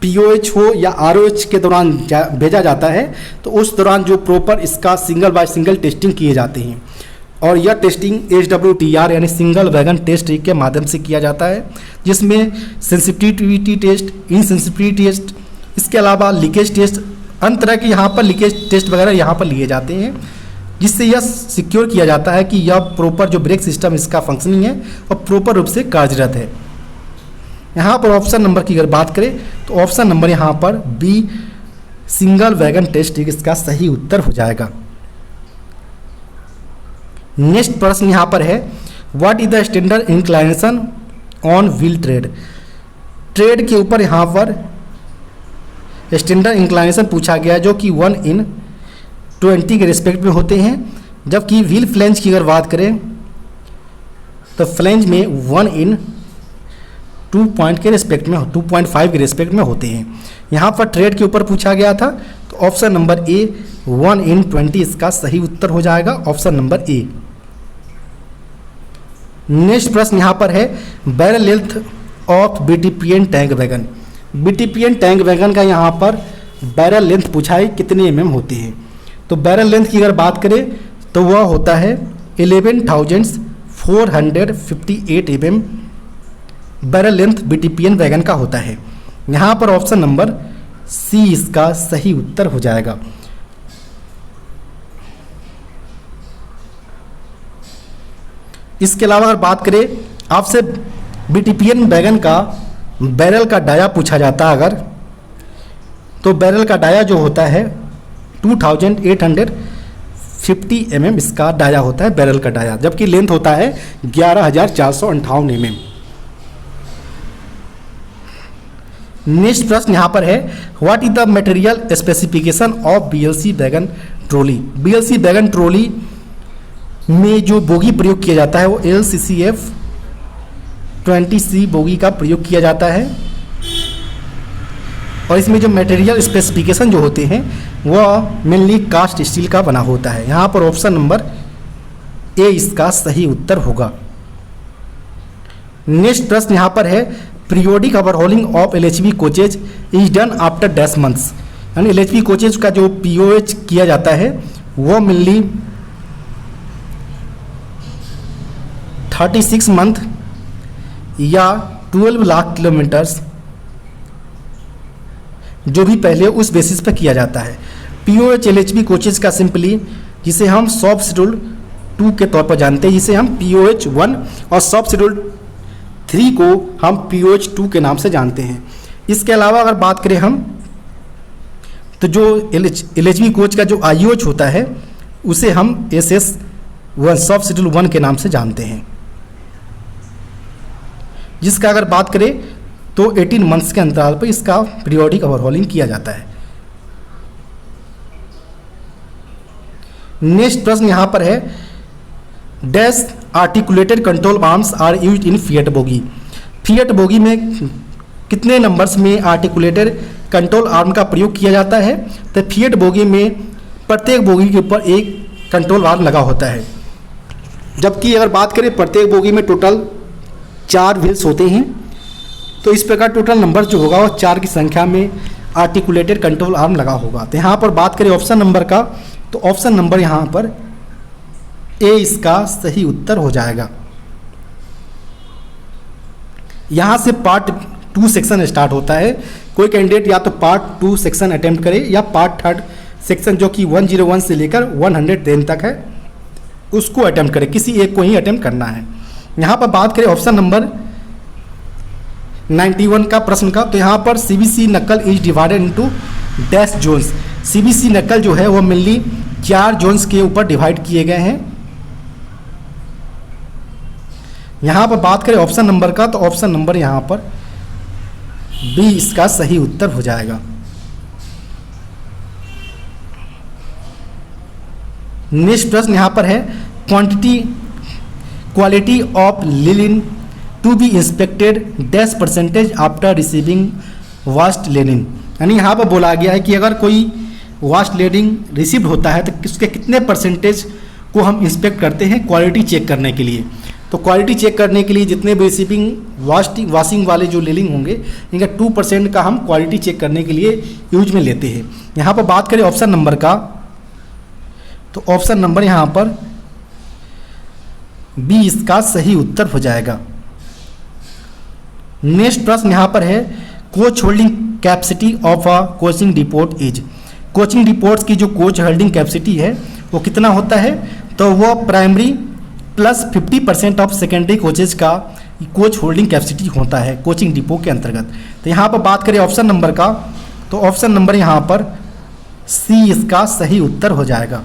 POH हो या ROH के दौरान भेजा जाता है तो उस दौरान जो प्रॉपर इसका सिंगल बाय सिंगल टेस्टिंग किए जाते हैं, और यह टेस्टिंग SWTR यानी सिंगल वैगन टेस्ट रिग के माध्यम से किया जाता है, जिसमें सेंसिटिविटी टेस्ट, इनसेंसिटिविटी टेस्ट, इसके अलावा लीकेज टेस्ट, अन्य तरह के यहाँ पर लीकेज टेस्ट वगैरह यहाँ पर लिए जाते हैं, जिससे यह सिक्योर किया जाता है कि यह प्रॉपर जो ब्रेक सिस्टम इसका फंक्शनिंग है और प्रॉपर रूप से कार्यरत है। यहाँ पर ऑप्शन नंबर की अगर बात करें तो ऑप्शन नंबर यहाँ पर B single wagon test rig इसका सही उत्तर हो जाएगा। नेक्स्ट प्रश्न यहाँ पर है, what is the standard inclination on wheel trade. Trade के ऊपर यहाँ पर स्टैंडर्ड इंक्लाइनेशन पूछा गया जो कि 1/20 के रिस्पेक्ट में होते हैं। जबकि व्हील फ्लेंज की अगर बात करें तो फ्लेंज में 1/20 2 पॉइंट के रिस्पेक्ट में 2.5 के रिस्पेक्ट में होते हैं। यहाँ पर ट्रेड के ऊपर पूछा गया था, तो ऑप्शन नंबर ए 1/20 इसका सही उत्तर हो जाएगा, ऑप्शन नंबर ए। नेक्स्ट प्रश्न यहाँ पर है barrel length of BTPN tank wagon. BTPN tank wagon का यहाँ पर बैरल लेंथ पूछा है कितने mm होते हैं। तो बैरल लेंथ की अगर बात करें तो वह होता है 11,458 mm barrel length BTPN wagon का होता है। यहाँ पर ऑप्शन नंबर सी इसका सही उत्तर हो जाएगा। इसके अलावा अगर बात करें आपसे BTPN वैगन का बैरल का डाया पूछा जाता है अगर, तो बैरल का डाया जो होता है 2850 mm इसका डाया होता है बैरल का डाया, जबकि लेंथ होता है 11,458 mm। नेक्स्ट प्रश्न यहाँ पर है what is the material specification of BLC wagon trolley. BLC wagon trolley में जो बोगी प्रयोग किया जाता है वो LCCF 20C बोगी का प्रयोग किया जाता है, और इसमें जो मटेरियल स्पेसिफिकेशन जो होते हैं वह मेनली कास्ट स्टील का बना होता है। यहाँ पर ऑप्शन नंबर ए इसका सही उत्तर होगा। नेक्स्ट प्रश्न यहाँ पर है periodic overhauling of LHV coaches is done after dash months, यानी LHV कोचेज का जो POH किया जाता है वो मेनली 36 मंथ या 12 लाख किलोमीटर्स जो भी पहले उस बेसिस पर किया जाता है। POH LHV कोचेज का सिंपली जिसे हम सब शेड्यूल 2 के तौर पर जानते हैं, जिसे हम POH 1 और सब शेड्यूल 3 को हम POH 2 के नाम से जानते हैं। इसके अलावा अगर बात करें हम तो जो LHV कोच का जो IOH होता है उसे हम SS 1 सब शेड्यूल 1 के नाम से जानते हैं, जिसका अगर बात करें तो 18 मंथ्स के अंतराल पर इसका पीरियोडिक ओवरहॉलिंग किया जाता है। नेक्स्ट प्रश्न यहाँ पर है dash articulated control arms are used in Fiat bogie. Fiat bogie में कितने नंबर्स में आर्टिकुलेटेड कंट्रोल आर्म का प्रयोग किया जाता है? तो फिएट बोगी में प्रत्येक बोगी के ऊपर एक कंट्रोल आर्म लगा होता है, जबकि अगर बात करें प्रत्येक बोगी में टोटल 4 व्हील्स होते हैं। तो इस प्रकार टोटल नंबर जो होगा वो 4 की संख्या में आर्टिकुलेटेड कंट्रोल आर्म लगा होगा। तो यहाँ पर बात करें ऑप्शन नंबर का, तो ऑप्शन नंबर यहाँ पर ए इसका सही उत्तर हो जाएगा। यहाँ से पार्ट 2 सेक्शन स्टार्ट होता है। कोई कैंडिडेट या तो पार्ट 2 सेक्शन अटेम्प्ट करे या पार्ट 3 सेक्शन जो कि 101 से लेकर 110 तक है उसको अटेम्प्ट करे, किसी एक को ही अटेम्प्ट करना है। यहाँ पर बात करें ऑप्शन नंबर 91 का प्रश्न का, तो यहाँ पर CBC knuckle is divided into dash zones. CBC knuckle जो है वो मेनली 4 जोन्स के ऊपर डिवाइड किए गए हैं। यहाँ पर बात करें ऑप्शन नंबर का, तो ऑप्शन नंबर यहाँ पर बी इसका सही उत्तर हो जाएगा। नेक्स्ट प्रश्न यहाँ पर है quality of linen to be inspected dash percentage after receiving waste linen, यानी यहाँ पर बोला गया है कि अगर कोई वास्ट लेनिन रिसीव होता है तो उसके कितने परसेंटेज को हम इंस्पेक्ट करते हैं क्वालिटी चेक करने के लिए। तो क्वालिटी चेक करने के लिए जितने भी रिसीविंग वाशिंग वाले जो लेनिन होंगे इनका 2% का हम क्वालिटी चेक करने के लिए यूज में लेते हैं। यहाँ पर बात करें ऑप्शन नंबर का, तो ऑप्शन नंबर यहाँ पर बी इसका सही उत्तर हो जाएगा। नेक्स्ट प्रश्न यहाँ पर है coach holding capacity of a coaching depot is. Coaching depots की जो कोच होल्डिंग कैपेसिटी है वो कितना होता है? तो वो primary plus 50% of secondary coaches का कोच होल्डिंग कैपेसिटी होता है कोचिंग डिपो के अंतर्गत। तो यहाँ पर बात करें ऑप्शन नंबर का, तो ऑप्शन नंबर यहाँ पर सी इसका सही उत्तर हो जाएगा।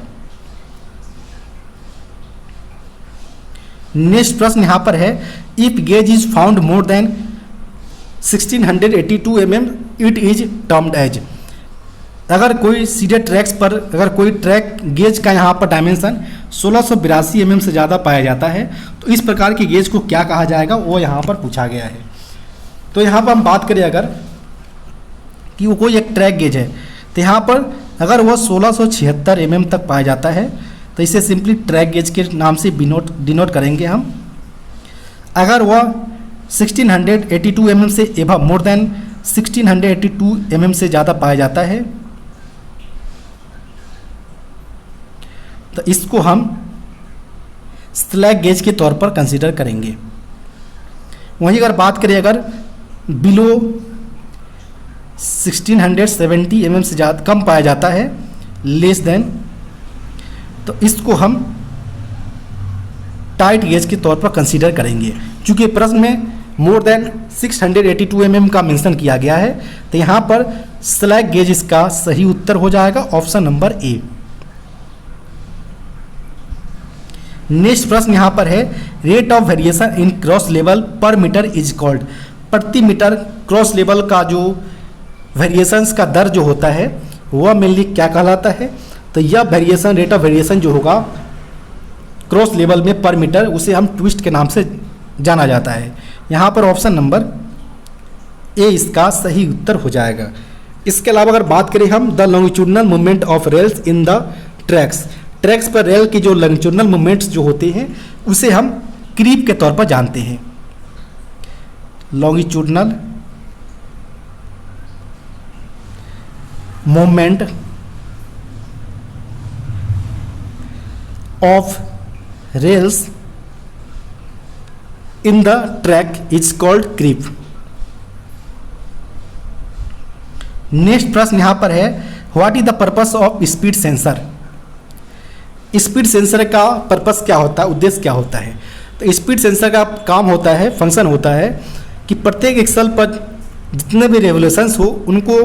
नेक्स्ट प्रश्न यहाँ पर है if gauge is found more than 1682 mm it is termed as. अगर कोई सीधे ट्रैक्स पर अगर कोई ट्रैक गेज का यहाँ पर डायमेंशन 1682 mm से ज़्यादा पाया जाता है तो इस प्रकार की गेज को क्या कहा जाएगा वो यहाँ पर पूछा गया है। तो यहाँ पर हम बात करें अगर कि वो कोई एक ट्रैक गेज है, तो यहाँ पर अगर वह 1676 mm तक पाया जाता है तो इसे सिंपली ट्रैक गेज के नाम से डिनोट करेंगे हम। अगर वह 1682 mm से एबव मोर देन 1682 mm से ज़्यादा पाया जाता है तो इसको हम स्लैग गेज के तौर पर कंसीडर करेंगे। वहीं अगर बात करें अगर बिलो 1670 mm से ज़्यादा कम पाया जाता है, लेस देन, तो इसको हम टाइट गेज के तौर पर कंसीडर करेंगे। चूँकि प्रश्न में मोर देन 682 mm का मेंशन किया गया है तो यहाँ पर स्लैग गेज इसका सही उत्तर हो जाएगा, ऑप्शन नंबर ए। नेक्स्ट प्रश्न यहाँ पर है rate of variation in cross level पर मीटर इज कॉल्ड। प्रति मीटर क्रॉस लेवल का जो वेरिएशंस का दर जो होता है वह मेनली क्या कहलाता है? तो यह वेरिएशन, रेट ऑफ वेरिएशन जो होगा क्रॉस लेवल में पर मीटर, उसे हम ट्विस्ट के नाम से जाना जाता है। यहाँ पर ऑप्शन नंबर ए इसका सही उत्तर हो जाएगा। इसके अलावा अगर बात करें हम the longitudinal movement of rails in the tracks, tracks पर रेल की जो लॉन्गिट्यूडनल मूवमेंट्स जो होते हैं उसे हम क्रीप के तौर पर जानते हैं। Longitudinal movement of rails in the track is called creep. Next प्रश्न यहां पर है what is the purpose of speed sensor. Speed sensor का पर्पस क्या होता है, उद्देश्य क्या होता है? तो स्पीड सेंसर का काम होता है, फंक्शन होता है कि प्रत्येक एक्सल पर जितने भी रेवोल्यूशंस हो उनको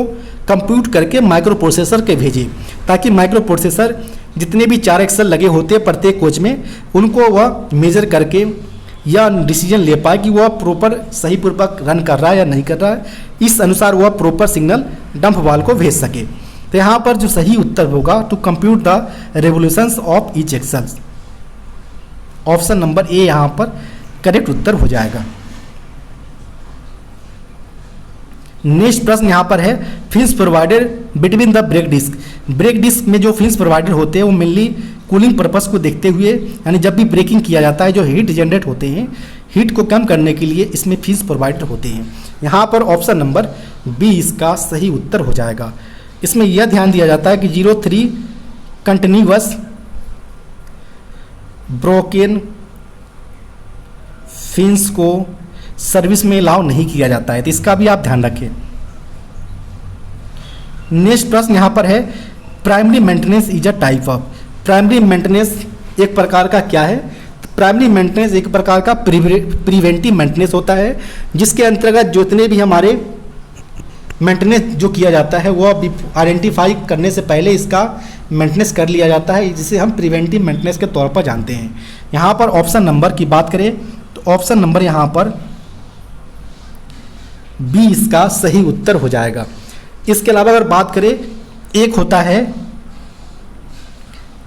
कंप्यूट करके माइक्रो प्रोसेसर के भेजे, ताकि माइक्रो प्रोसेसर जितने भी 4 एक्सल लगे होते हैं प्रत्येक कोच में उनको वह मेजर करके या डिसीजन ले पाए कि वह प्रॉपर सही पूर्वक रन कर रहा है या नहीं कर रहा है, इस अनुसार वह प्रॉपर सिग्नल डंप वाल को भेज सके। तो यहाँ पर जो सही उत्तर होगा to compute the revolutions of each axle, option number A यहाँ पर करेक्ट उत्तर हो जाएगा। नेक्स्ट प्रश्न यहाँ पर है fins provided between the brake disc. Brake disc में जो फिन्स प्रोवाइडेड होते हैं वो मेनली कूलिंग पर्पस को देखते हुए, यानी जब भी ब्रेकिंग किया जाता है जो हीट जनरेट होते हैं, हीट को कम करने के लिए इसमें फिन्स प्रोवाइडेड होते हैं। यहाँ पर ऑप्शन नंबर बी इसका सही उत्तर हो जाएगा। इसमें यह ध्यान दिया जाता है कि 03 कंटिन्यूअस ब्रोकन फिन्स को सर्विस में अलाउ नहीं किया जाता है, तो इसका भी आप ध्यान रखें। नेक्स्ट प्रश्न यहाँ पर है primary maintenance is a type of. Primary maintenance एक प्रकार का क्या है? प्राइमरी मेंटेनेंस एक प्रकार का प्रिवेंटिव मेंटेनेंस होता है, जिसके अंतर्गत जितने भी हमारे मेंटेनेंस जो किया जाता है वह आइडेंटिफाई करने से पहले इसका मेंटेनेंस कर लिया जाता है, जिसे हम प्रिवेंटिव मेंटेनेंस के तौर पर जानते हैं। यहाँ पर ऑप्शन नंबर की बात करें तो ऑप्शन नंबर यहाँ पर बी इसका सही उत्तर हो जाएगा। इसके अलावा अगर बात करें एक होता है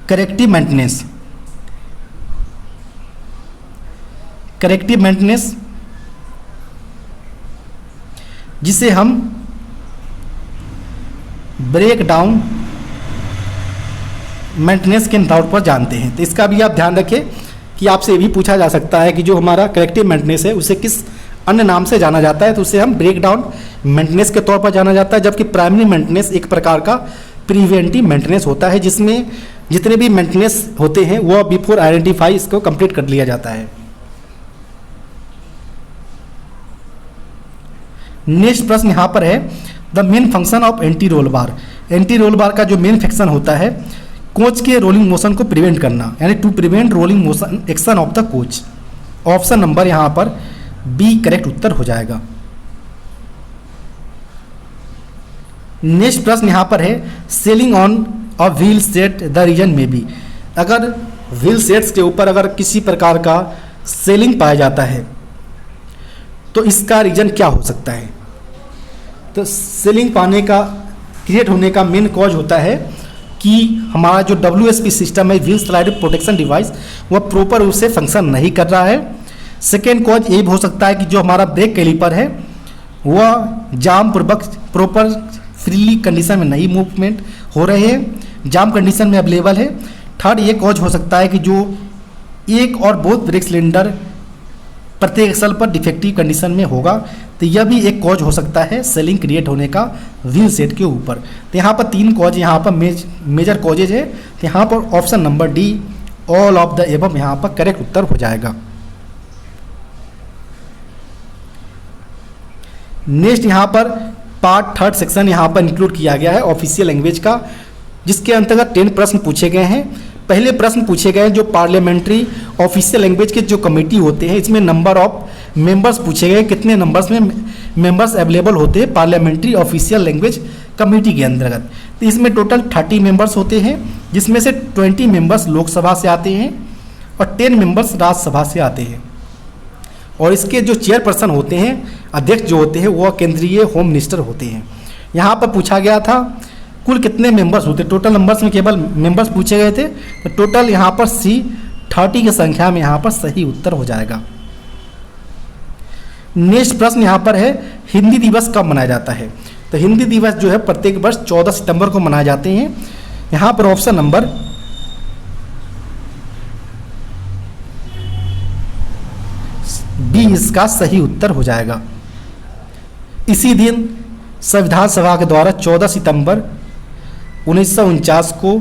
करेक्टिव मेंटेनेंस। करेक्टिव मेंटेनेंस जिसे हम ब्रेक डाउन मेंटेनेंस के तौर पर जानते हैं, तो इसका भी आप ध्यान रखें कि आपसे ये भी पूछा जा सकता है कि जो हमारा करेक्टिव मेंटेनेंस है उसे किस अन्य नाम से जाना जाता है, तो उसे हम ब्रेक डाउन मेंटेनेंस के तौर पर जाना जाता है। जबकि प्राइमरी मेंटेनेंस एक प्रकार का प्रिवेंटिव मेंटेनेंस होता है, जिसमें जितने भी मेंटेनेंस होते हैं वह बिफोर आइडेंटिफाई इसको कंप्लीट कर लिया जाता है। नेक्स्ट प्रश्न यहाँ पर है the main function of anti roll bar. Anti roll bar का जो मेन फंक्शन होता है कोच के रोलिंग मोशन को प्रिवेंट करना, यानी to prevent rolling motion action of the coach. Option number यहाँ पर बी करेक्ट उत्तर हो जाएगा। नेक्स्ट प्रश्न यहाँ पर है shelling on a wheel set the reason में बी। अगर व्हील सेट्स के ऊपर अगर किसी प्रकार का सेलिंग पाया जाता है तो इसका रीजन क्या हो सकता है? तो सेलिंग पाने का, क्रिएट होने का मेन कॉज होता है कि हमारा जो WSP सिस्टम है, व्हील स्लाइड प्रोटेक्शन डिवाइस, वह प्रॉपर रूप से फंक्शन नहीं कर रहा है। सेकेंड कॉज ये भी हो सकता है कि जो हमारा ब्रेक कैलिपर है वह जाम पूर्वक प्रॉपर फ्रीली कंडीशन में नहीं मूवमेंट हो रहे हैं, जाम कंडीशन में अवेलेबल है। थर्ड, ये कॉज हो सकता है कि जो एक और बहुत ब्रेक सिलेंडर प्रत्येक एक्सल पर डिफेक्टिव कंडीशन में होगा, तो यह भी एक कॉज हो सकता है सेलिंग क्रिएट होने का व्हील सेट के ऊपर। तो यहाँ पर 3 कॉज यहाँ पर मेजर कॉजेज है। तो यहाँ पर option number D all of the above यहाँ पर करेक्ट उत्तर हो जाएगा। नेक्स्ट यहाँ पर पार्ट 3 सेक्शन यहाँ पर इंक्लूड किया गया है ऑफिशियल लैंग्वेज का, जिसके अंतर्गत 10 प्रश्न पूछे गए हैं। पहले प्रश्न पूछे गए जो पार्लियामेंट्री ऑफिशियल लैंग्वेज के जो कमेटी होते हैं, इसमें नंबर ऑफ मेंबर्स पूछे गए, कितने नंबर्स में मेंबर्स अवेलेबल होते हैं पार्लियामेंट्री ऑफिशियल लैंग्वेज कमेटी के अंतर्गत। तो इसमें टोटल 30 मेंबर्स होते हैं, जिसमें से 20 मेंबर्स लोकसभा से आते हैं और 10 मेंबर्स राज्यसभा से आते हैं। और इसके जो चेयरपर्सन होते हैं, अध्यक्ष जो होते हैं, वह केंद्रीय होम मिनिस्टर होते हैं। यहाँ पर पूछा गया था कुल कितने मेंबर्स होते, टोटल नंबर्स में केवल मेंबर्स पूछे गए थे, तो टोटल यहाँ पर सी 30 की संख्या में यहाँ पर सही उत्तर हो जाएगा। नेक्स्ट प्रश्न यहाँ पर है हिंदी दिवस कब मनाया जाता है। तो हिंदी दिवस जो है प्रत्येक वर्ष 14 सितंबर को मनाए जाते हैं। यहाँ पर ऑप्शन नंबर बी इसका सही उत्तर हो जाएगा। इसी दिन संविधान सभा के द्वारा 14 सितंबर 1949 को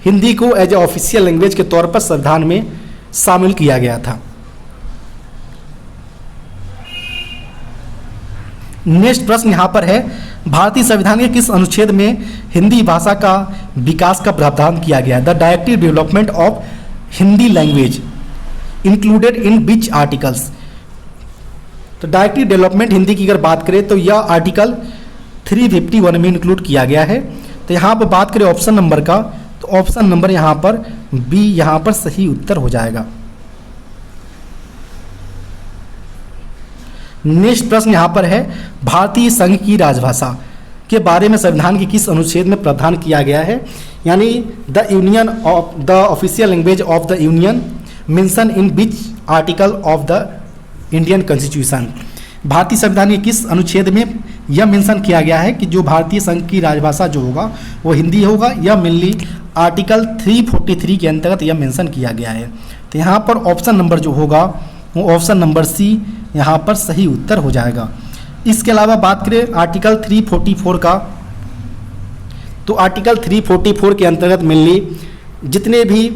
हिंदी को एज ए ऑफिशियल लैंग्वेज के तौर पर संविधान में शामिल किया गया था। नेक्स्ट प्रश्न यहाँ पर है भारतीय संविधान के किस अनुच्छेद में हिंदी भाषा का विकास का प्रावधान किया गया है। The directive development of Hindi language included in which articles. तो डायरेक्टिव डेवलपमेंट हिंदी की अगर बात करें तो यह आर्टिकल 351 में इंक्लूड किया गया है। तो यहाँ पर बात करें ऑप्शन नंबर का, तो ऑप्शन नंबर यहाँ पर बी यहाँ पर सही उत्तर हो जाएगा। नेक्स्ट प्रश्न यहाँ पर है भारतीय संघ की राजभाषा के बारे में संविधान के किस अनुच्छेद में प्रावधान किया गया है। यानी the union of the official language of the union mention in which article of the Indian constitution. भारतीय संविधान के किस अनुच्छेद में यह मेंशन किया गया है कि जो भारतीय संघ की राजभाषा जो होगा वो हिंदी होगा। यह मेनली आर्टिकल 343 के अंतर्गत यह मेंशन किया गया है। तो यहाँ पर ऑप्शन नंबर जो होगा वो ऑप्शन नंबर सी यहाँ पर सही उत्तर हो जाएगा। इसके अलावा बात करें आर्टिकल 344 का, तो आर्टिकल 344 के अंतर्गत मेनली जितने भी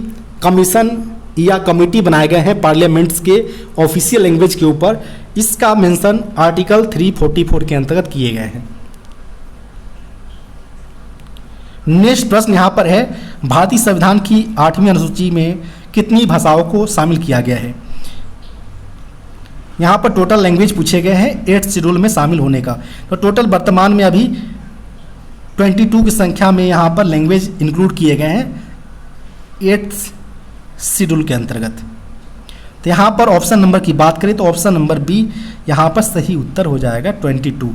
कमीशन या कमेटी बनाए गए हैं पार्लियामेंट्स के ऑफिशियल लैंग्वेज के ऊपर, इसका मेंशन आर्टिकल 344 के अंतर्गत किए गए हैं। नेक्स्ट प्रश्न यहाँ पर है भारतीय संविधान की 8वीं अनुसूची में कितनी भाषाओं को शामिल किया गया है। यहाँ पर टोटल लैंग्वेज पूछे गए हैं 8th शेड्यूल में शामिल होने का। तो टोटल वर्तमान में अभी 22 की संख्या में यहाँ पर लैंग्वेज इंक्लूड किए गए हैं 8th शेड्यूल के अंतर्गत। तो यहाँ पर ऑप्शन नंबर की बात करें तो ऑप्शन नंबर बी यहाँ पर सही उत्तर हो जाएगा 22।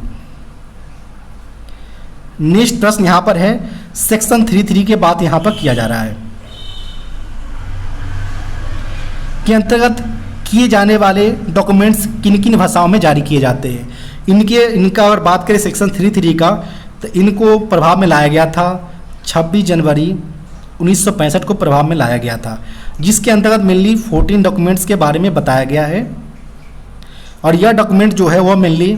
नेक्स्ट प्रश्न यहाँ पर है सेक्शन 33 के बाद यहाँ पर किया जा रहा है के अंतर्गत किए जाने वाले डॉक्यूमेंट्स किन किन भाषाओं में जारी किए जाते हैं। इनका अगर बात करें सेक्शन 33 का, तो इनको प्रभाव में लाया गया था 26 जनवरी 1965 को प्रभाव में लाया गया था, जिसके अंतर्गत मेनली 14 डॉक्यूमेंट्स के बारे में बताया गया है। और यह डॉक्यूमेंट जो है वह मेनली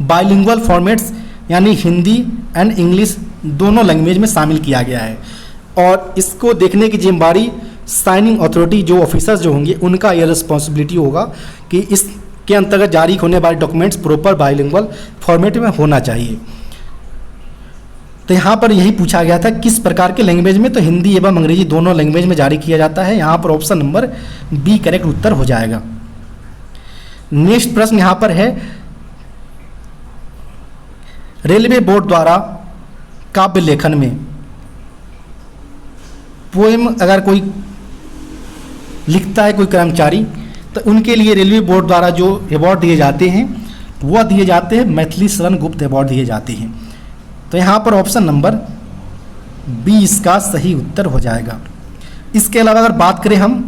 बाइलिंगुअल फॉर्मेट्स यानी हिंदी एंड इंग्लिश दोनों लैंग्वेज में शामिल किया गया है। और इसको देखने की जिम्मेदारी साइनिंग अथॉरिटी जो ऑफिसर्स जो होंगे उनका यह रिस्पॉन्सिबिलिटी होगा कि इसके अंतर्गत जारी होने वाले डॉक्यूमेंट्स प्रॉपर बाइलिंगुअल फॉर्मेट में होना चाहिए। तो यहाँ पर यही पूछा गया था किस प्रकार के लैंग्वेज में, तो हिंदी एवं अंग्रेजी दोनों लैंग्वेज में जारी किया जाता है। यहाँ पर ऑप्शन नंबर बी करेक्ट उत्तर हो जाएगा। नेक्स्ट प्रश्न यहाँ पर है रेलवे बोर्ड द्वारा काव्य लेखन में पोएम अगर कोई लिखता है कोई कर्मचारी, तो उनके लिए रेलवे बोर्ड द्वारा जो अवार्ड दिए जाते हैं वह दिए जाते हैं मैथिली शरण गुप्त अवार्ड दिए जाते हैं। तो यहाँ पर ऑप्शन नंबर बी इसका सही उत्तर हो जाएगा। इसके अलावा अगर बात करें हम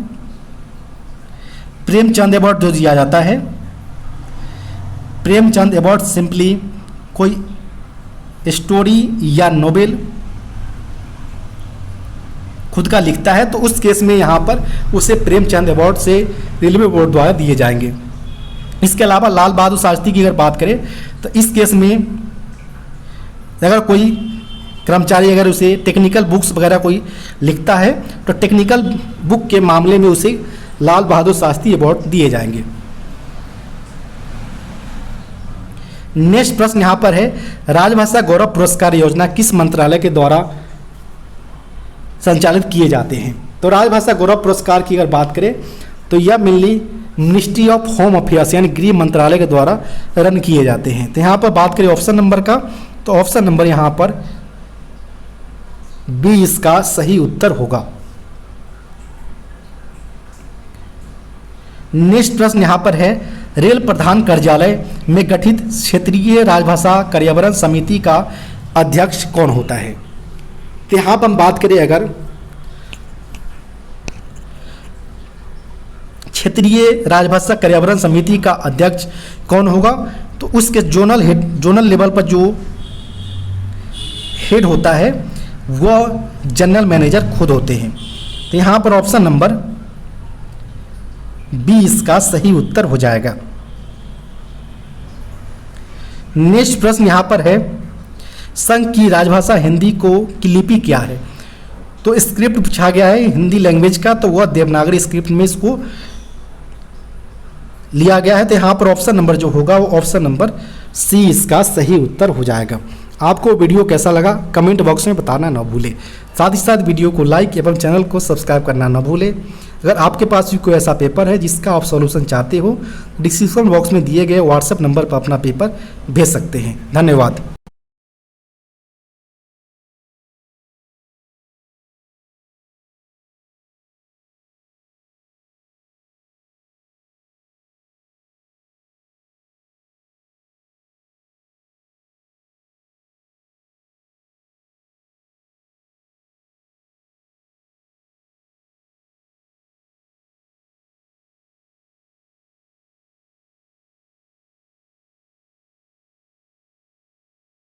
प्रेमचंद अवार्ड जो दिया जाता है, प्रेमचंद अबाउट सिंपली कोई स्टोरी या नोवेल खुद का लिखता है तो उस केस में यहाँ पर उसे प्रेमचंद अवार्ड से रेलवे बोर्ड द्वारा दिए जाएंगे। इसके अलावा लाल बहादुर शास्त्री की अगर बात करें तो इस केस में अगर कोई कर्मचारी अगर उसे टेक्निकल बुक्स वगैरह कोई लिखता है तो टेक्निकल बुक के मामले में उसे लाल बहादुर शास्त्री अवार्ड दिए जाएंगे। नेक्स्ट प्रश्न यहाँ पर है, राजभाषा गौरव पुरस्कार योजना किस मंत्रालय के द्वारा संचालित किए जाते हैं? तो राजभाषा गौरव पुरस्कार की अगर बात करें तो यह mainly ministry of home affairs यानी गृह मंत्रालय के द्वारा रन किए जाते हैं। तो यहाँ पर बात करें ऑप्शन नंबर का, तो ऑप्शन नंबर यहाँ पर बी इसका सही उत्तर होगा। नेक्स्ट प्रश्न यहाँ पर है, रेल प्रधान कार्यालय में गठित क्षेत्रीय राजभाषा कार्यान्वयन समिति का अध्यक्ष कौन होता है? तो यहाँ पर हम बात करें अगर क्षेत्रीय राजभाषा कार्यान्वयन समिति का अध्यक्ष कौन होगा, तो उसके जोनल लेवल पर जो हेड होता है वह जनरल मैनेजर खुद होते हैं। तो यहाँ पर ऑप्शन नंबर बी इसका सही उत्तर हो जाएगा। नेक्स्ट प्रश्न यहाँ पर है, संघ की राजभाषा हिंदी की लिपि क्या है? तो स्क्रिप्ट पूछा गया है हिंदी लैंग्वेज का, तो वह देवनागरी स्क्रिप्ट में इसको लिया गया है। तो यहाँ पर ऑप्शन नंबर जो होगा वो ऑप्शन नंबर सी इसका सही उत्तर हो जाएगा। आपको वीडियो कैसा लगा कमेंट बॉक्स में बताना ना भूलें। साथ ही साथ वीडियो को लाइक एवं चैनल को सब्सक्राइब करना ना भूलें। अगर आपके पास भी कोई ऐसा पेपर है जिसका आप सॉल्यूशन चाहते हो, डिस्क्रिप्शन बॉक्स में दिए गए व्हाट्सएप नंबर पर अपना पेपर भेज सकते हैं। धन्यवाद।